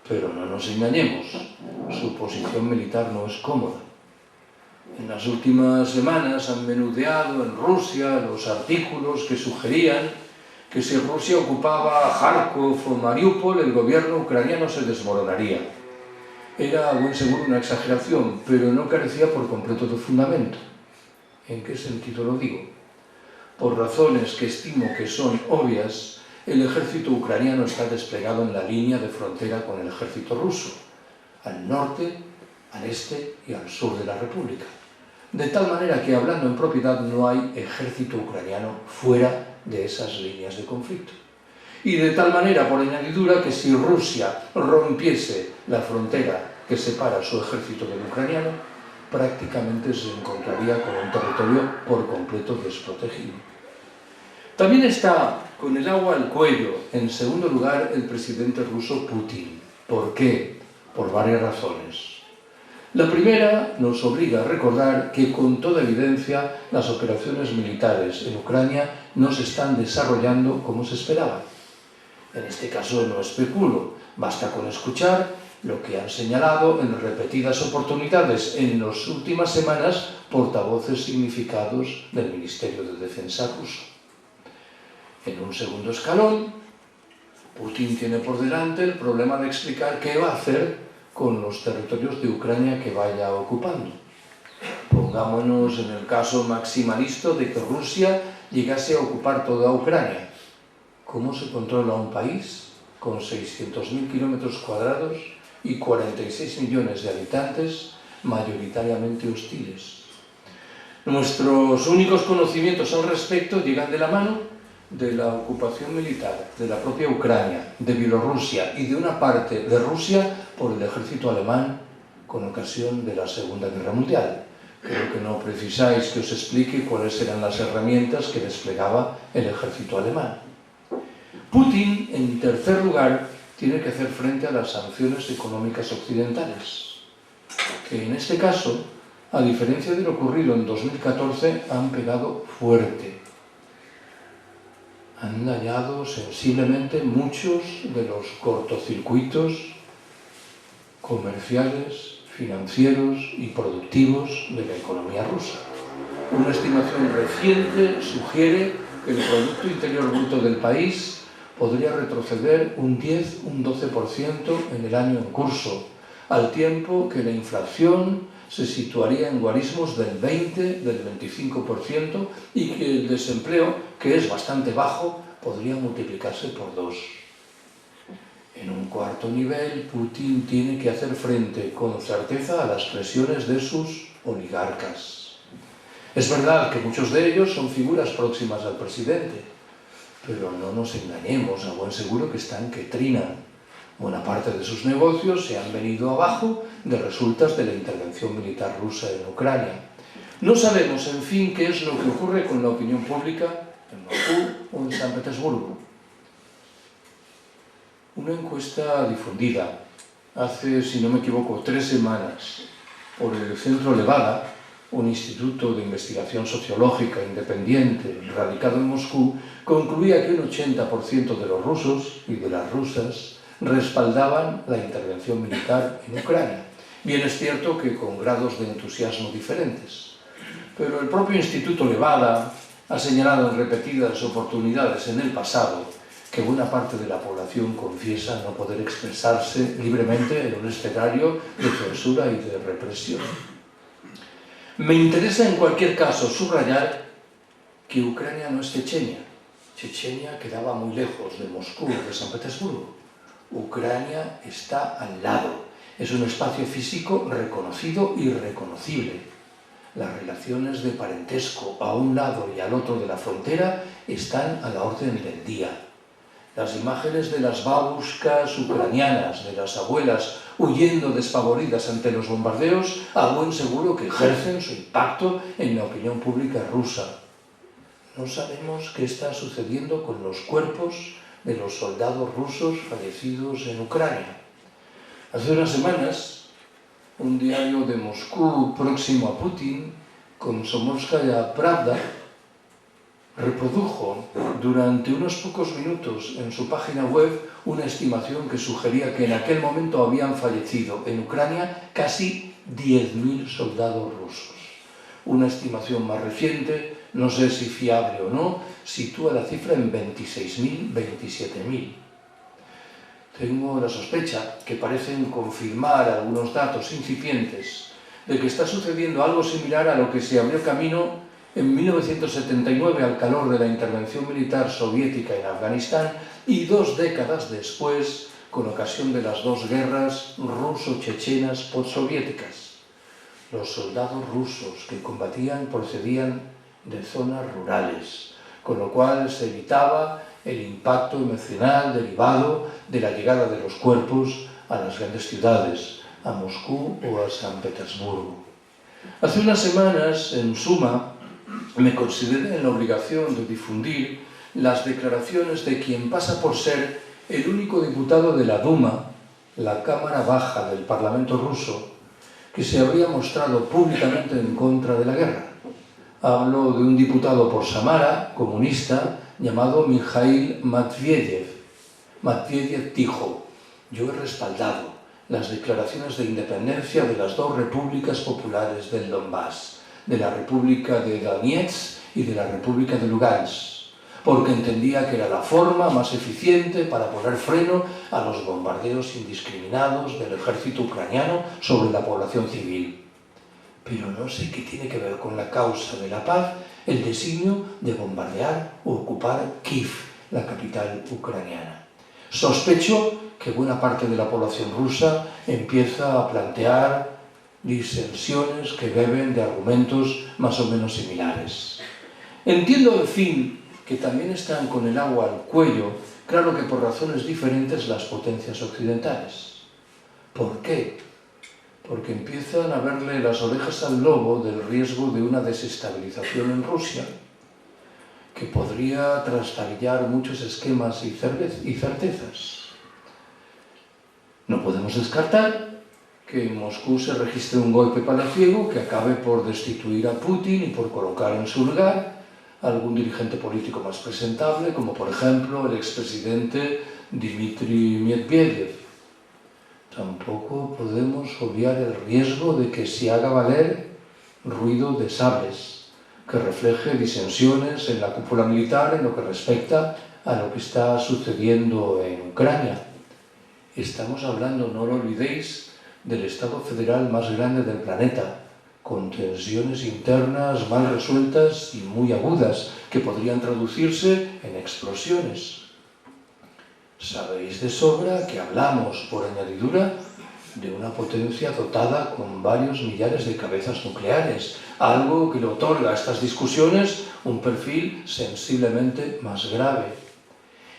pero no nos engañemos, su posición militar no es cómoda. En las últimas semanas han menudeado en Rusia los artículos que sugerían que si Rusia ocupaba Kharkov o Mariupol, el gobierno ucraniano se desmoronaría. Era a buen seguro una exageración, pero no carecía por completo de fundamento. ¿En qué sentido lo digo? Por razones que estimo que son obvias, el ejército ucraniano está desplegado en la línea de frontera con el ejército ruso, al norte, al este y al sur de la República. De tal manera que, hablando en propiedad, no hay ejército ucraniano fuera de esas líneas de conflicto. Y de tal manera, por añadidura, que si Rusia rompiese la frontera que separa a su ejército del ucraniano, prácticamente se encontraría con un territorio por completo desprotegido. También está con el agua al cuello, en segundo lugar, el presidente ruso Putin. ¿Por qué? Por varias razones. La primera nos obliga a recordar que con toda evidencia las operaciones militares en Ucrania no se están desarrollando como se esperaba. En este caso no especulo, basta con escuchar lo que han señalado en repetidas oportunidades en las últimas semanas portavoces significados del Ministerio de Defensa ruso. En un segundo escalón, Putin tiene por delante el problema de explicar qué va a hacer con los territorios de Ucrania que vaya ocupando. Pongámonos en el caso maximalista de que Rusia llegase a ocupar toda Ucrania. ¿Cómo se controla un país con 600.000 kilómetros cuadrados y 46 millones de habitantes mayoritariamente hostiles? Nuestros únicos conocimientos al respecto llegan de la mano de la ocupación militar de la propia Ucrania, de Bielorrusia y de una parte de Rusia por el ejército alemán con ocasión de la Segunda Guerra Mundial. Creo que no precisáis que os explique cuáles eran las herramientas que desplegaba el ejército alemán. Putin, en tercer lugar, tiene que hacer frente a las sanciones económicas occidentales, que en este caso, a diferencia de lo ocurrido en 2014, han pegado fuerte. Han dañado sensiblemente muchos de los cortocircuitos comerciales, financieros y productivos de la economía rusa. Una estimación reciente sugiere que el Producto Interior Bruto del país podría retroceder un 10, un 12% en el año en curso, al tiempo que la inflación se situaría en guarismos del 20, del 25% y que el desempleo, que es bastante bajo, podría multiplicarse por 2. En un cuarto nivel, Putin tiene que hacer frente con certeza a las presiones de sus oligarcas. Es verdad que muchos de ellos son figuras próximas al presidente, pero no nos engañemos, a buen seguro que están que trinan. Buena parte de sus negocios se han venido abajo de resultas de la intervención militar rusa en Ucrania. No sabemos, en fin, qué es lo que ocurre con la opinión pública en Moscú o en San Petersburgo. Una encuesta difundida hace, si no me equivoco, 3 semanas por el Centro Levada, un instituto de investigación sociológica independiente radicado en Moscú, concluía que un 80% de los rusos y de las rusas respaldaban la intervención militar en Ucrania. Bien es cierto que con grados de entusiasmo diferentes. Pero el propio Instituto Levada ha señalado en repetidas oportunidades en el pasado que buena parte de la población confiesa no poder expresarse libremente en un escenario de censura y de represión. Me interesa en cualquier caso subrayar que Ucrania no es Chechenia. Chechenia quedaba muy lejos de Moscú, de San Petersburgo. Ucrania está al lado. Es un espacio físico reconocido y reconocible. Las relaciones de parentesco a un lado y al otro de la frontera están a la orden del día. Las imágenes de las babushkas ucranianas, de las abuelas huyendo despavoridas ante los bombardeos, a buen seguro que ejercen su impacto en la opinión pública rusa. No sabemos qué está sucediendo con los cuerpos de los soldados rusos fallecidos en Ucrania. Hace unas semanas, un diario de Moscú próximo a Putin, Komsomolskaya Pravda, reprodujo durante unos pocos minutos en su página web una estimación que sugería que en aquel momento habían fallecido en Ucrania casi 10.000 soldados rusos. Una estimación más reciente, no sé si fiable o no, sitúa la cifra en 26.000, 27.000. Tengo la sospecha que parecen confirmar algunos datos incipientes de que está sucediendo algo similar a lo que se abrió camino en 1979 al calor de la intervención militar soviética en Afganistán y 2 décadas después con ocasión de las 2 guerras ruso-chechenas postsoviéticas. Los soldados rusos que combatían procedían de zonas rurales, con lo cual se evitaba el impacto emocional derivado de la llegada de los cuerpos a las grandes ciudades, a Moscú o a San Petersburgo. Hace unas semanas, en Suma, me consideré en la obligación de difundir las declaraciones de quien pasa por ser el único diputado de la Duma, la Cámara Baja del Parlamento ruso, que se habría mostrado públicamente en contra de la guerra. Hablo de un diputado por Samara, comunista, llamado Mikhail Matveyev. Matveyev dijo: yo he respaldado las declaraciones de independencia de las dos repúblicas populares del Donbass, de la República de Donetsk y de la República de Lugansk, porque entendía que era la forma más eficiente para poner freno a los bombardeos indiscriminados del ejército ucraniano sobre la población civil. Pero no sé qué tiene que ver con la causa de la paz el designio de bombardear o ocupar Kiev, la capital ucraniana. Sospecho que buena parte de la población rusa empieza a plantear disensiones que beben de argumentos más o menos similares. Entiendo, en fin, que también están con el agua al cuello, claro que por razones diferentes, las potencias occidentales. ¿Por qué? Porque empiezan a verle las orejas al lobo del riesgo de una desestabilización en Rusia, que podría trastabillar muchos esquemas y certezas. No podemos descartar que en Moscú se registre un golpe palaciego que acabe por destituir a Putin y por colocar en su lugar a algún dirigente político más presentable, como por ejemplo el expresidente Dmitry Medvedev. Tampoco podemos obviar el riesgo de que se haga valer ruido de sables, que refleje disensiones en la cúpula militar en lo que respecta a lo que está sucediendo en Ucrania. Estamos hablando, no lo olvidéis, del Estado federal más grande del planeta, con tensiones internas mal resueltas y muy agudas, que podrían traducirse en explosiones. Sabéis de sobra que hablamos, por añadidura, de una potencia dotada con varios millares de cabezas nucleares, algo que le otorga a estas discusiones un perfil sensiblemente más grave.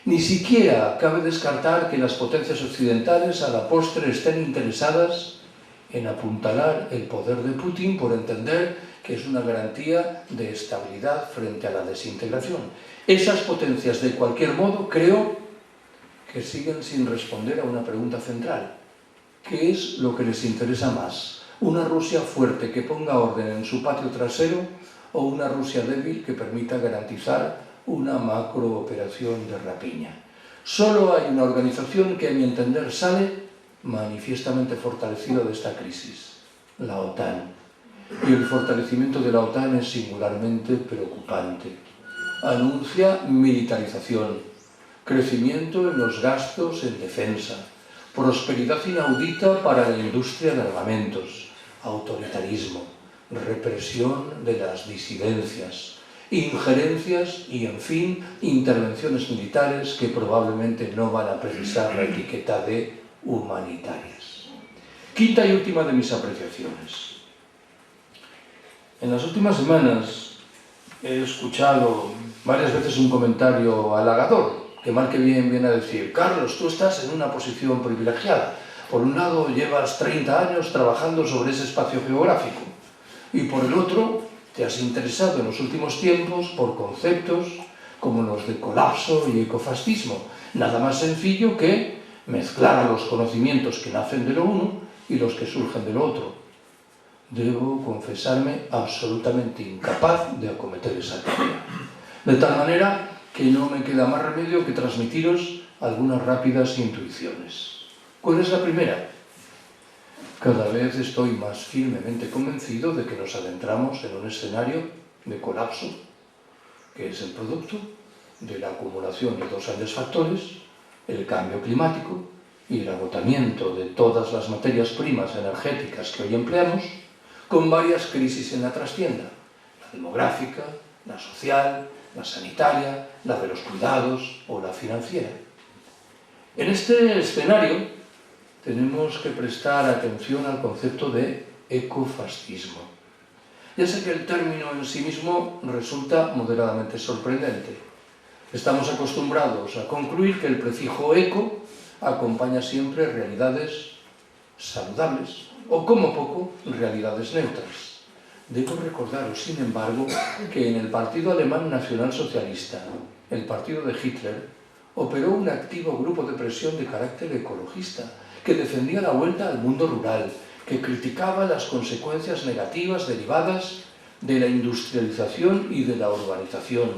Ni siquiera cabe descartar que las potencias occidentales a la postre estén interesadas en apuntalar el poder de Putin por entender que es una garantía de estabilidad frente a la desintegración. Esas potencias, de cualquier modo, creo que siguen sin responder a una pregunta central. ¿Qué es lo que les interesa más? ¿Una Rusia fuerte que ponga orden en su patio trasero o una Rusia débil que permita garantizar una macrooperación de rapiña? Solo hay una organización que, a mi entender, sale manifiestamente fortalecida de esta crisis: la OTAN. Y el fortalecimiento de la OTAN es singularmente preocupante. Anuncia militarización, crecimiento en los gastos en defensa, prosperidad inaudita para la industria de armamentos, autoritarismo, represión de las disidencias, injerencias y, en fin, intervenciones militares que probablemente no van a precisar la etiqueta de humanitarias. Quinta y última de mis apreciaciones. En las últimas semanas he escuchado varias veces un comentario halagador, que mal que bien viene a decir: Carlos, tú estás en una posición privilegiada. Por un lado, llevas 30 años trabajando sobre ese espacio geográfico, y por el otro, te has interesado en los últimos tiempos por conceptos como los de colapso y ecofascismo. Nada más sencillo que mezclar a los conocimientos que nacen de lo uno y los que surgen de lo otro. Debo confesarme absolutamente incapaz de acometer esa tarea. De tal manera que no me queda más remedio que transmitiros algunas rápidas intuiciones. ¿Cuál es la primera? Cada vez estoy más firmemente convencido de que nos adentramos en un escenario de colapso, que es el producto de la acumulación de dos grandes factores: el cambio climático y el agotamiento de todas las materias primas energéticas que hoy empleamos, con varias crisis en la trastienda: la demográfica, la social, la sanitaria, la de los cuidados o la financiera. En este escenario tenemos que prestar atención al concepto de ecofascismo. Ya sé que el término en sí mismo resulta moderadamente sorprendente. Estamos acostumbrados a concluir que el prefijo eco acompaña siempre realidades saludables o, como poco, realidades neutras. Debo recordaros, sin embargo, que en el Partido Alemán Nacionalsocialista, el partido de Hitler, operó un activo grupo de presión de carácter ecologista que defendía la vuelta al mundo rural, que criticaba las consecuencias negativas derivadas de la industrialización y de la urbanización,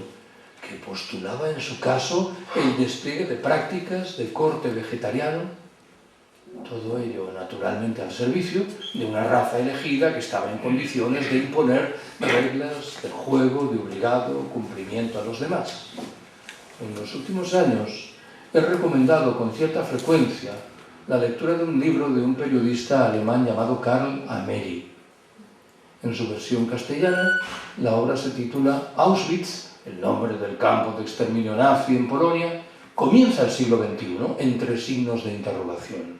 que postulaba en su caso el despliegue de prácticas de corte vegetariano, todo ello naturalmente al servicio de una raza elegida que estaba en condiciones de imponer reglas del juego de obligado cumplimiento a los demás. En los últimos años he recomendado con cierta frecuencia la lectura de un libro de un periodista alemán llamado Karl Ameri. En su versión castellana, la obra se titula Auschwitz, el nombre del campo de exterminio nazi en Polonia, comienza el siglo XXI, entre signos de interrogación.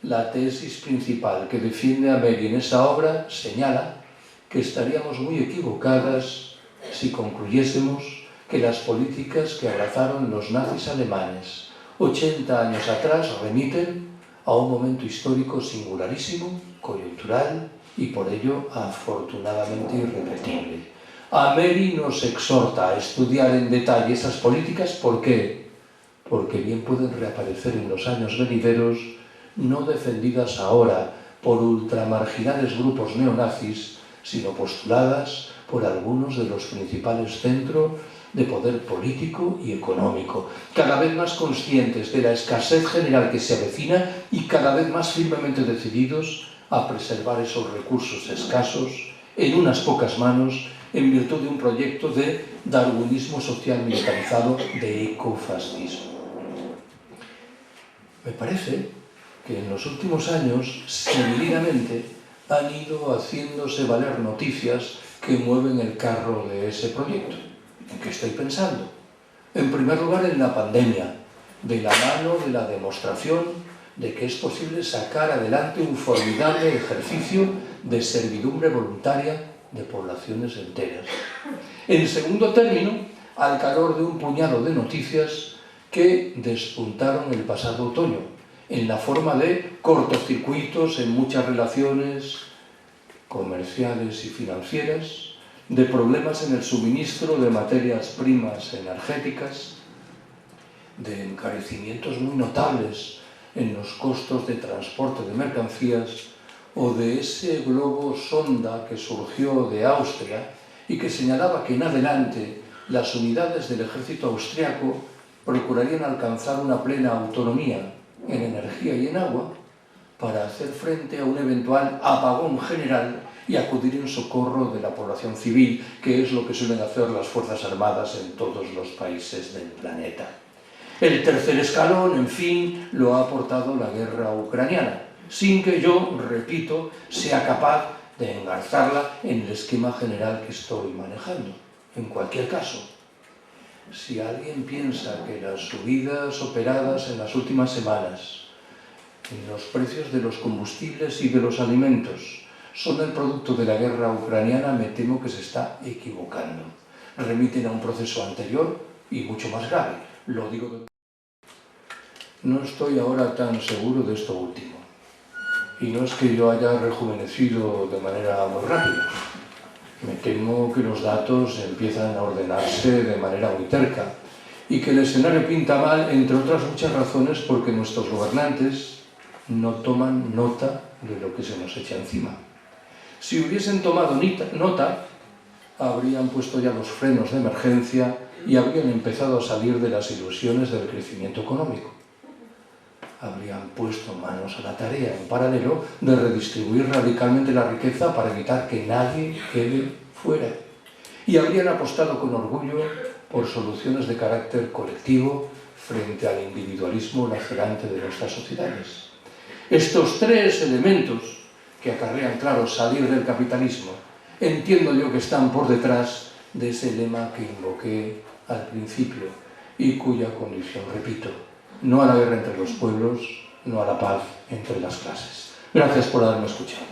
La tesis principal que defiende Ameri en esa obra señala que estaríamos muy equivocadas si concluyésemos que las políticas que abrazaron los nazis alemanes 80 años atrás remiten a un momento histórico singularísimo, coyuntural y por ello afortunadamente irrepetible. Ameri nos exhorta a estudiar en detalle esas políticas. ¿Por qué? Porque bien pueden reaparecer en los años venideros, no defendidas ahora por ultramarginales grupos neonazis, sino postuladas por algunos de los principales centros de poder político y económico, cada vez más conscientes de la escasez general que se avecina y cada vez más firmemente decididos a preservar esos recursos escasos en unas pocas manos en virtud de un proyecto de darwinismo social militarizado, de ecofascismo. Me parece que en los últimos años, seguidamente, han ido haciéndose valer noticias que mueven el carro de ese proyecto. ¿En qué estoy pensando? En primer lugar, en la pandemia, de la mano de la demostración de que es posible sacar adelante un formidable ejercicio de servidumbre voluntaria de poblaciones enteras. En segundo término, al calor de un puñado de noticias que despuntaron el pasado otoño, en la forma de cortocircuitos en muchas relaciones comerciales y financieras, de problemas en el suministro de materias primas energéticas, de encarecimientos muy notables en los costos de transporte de mercancías o de ese globo sonda que surgió de Austria y que señalaba que en adelante las unidades del ejército austriaco procurarían alcanzar una plena autonomía en energía y en agua para hacer frente a un eventual apagón general y acudir en socorro de la población civil, que es lo que suelen hacer las Fuerzas Armadas en todos los países del planeta. El tercer escalón, en fin, lo ha aportado la guerra ucraniana, sin que yo, repito, sea capaz de engarzarla en el esquema general que estoy manejando. En cualquier caso, si alguien piensa que las subidas operadas en las últimas semanas en los precios de los combustibles y de los alimentos son el producto de la guerra ucraniana, me temo que se está equivocando. Remiten a un proceso anterior y mucho más grave. Lo digo de... No estoy ahora tan seguro de esto último. Y no es que yo haya rejuvenecido de manera muy rápida. Me temo que los datos empiezan a ordenarse de manera muy terca y que el escenario pinta mal, entre otras muchas razones, porque nuestros gobernantes no toman nota de lo que se nos echa encima. Si hubiesen tomado nota, habrían puesto ya los frenos de emergencia y habrían empezado a salir de las ilusiones del crecimiento económico. Habrían puesto manos a la tarea, en paralelo, de redistribuir radicalmente la riqueza para evitar que nadie quede fuera. Y habrían apostado con orgullo por soluciones de carácter colectivo frente al individualismo lacerante de nuestras sociedades. Estos tres elementos que acarrean, claro, salir del capitalismo, entiendo yo que están por detrás de ese lema que invoqué al principio y cuya condición, repito, no a la guerra entre los pueblos, no a la paz entre las clases. Gracias por haberme escuchado.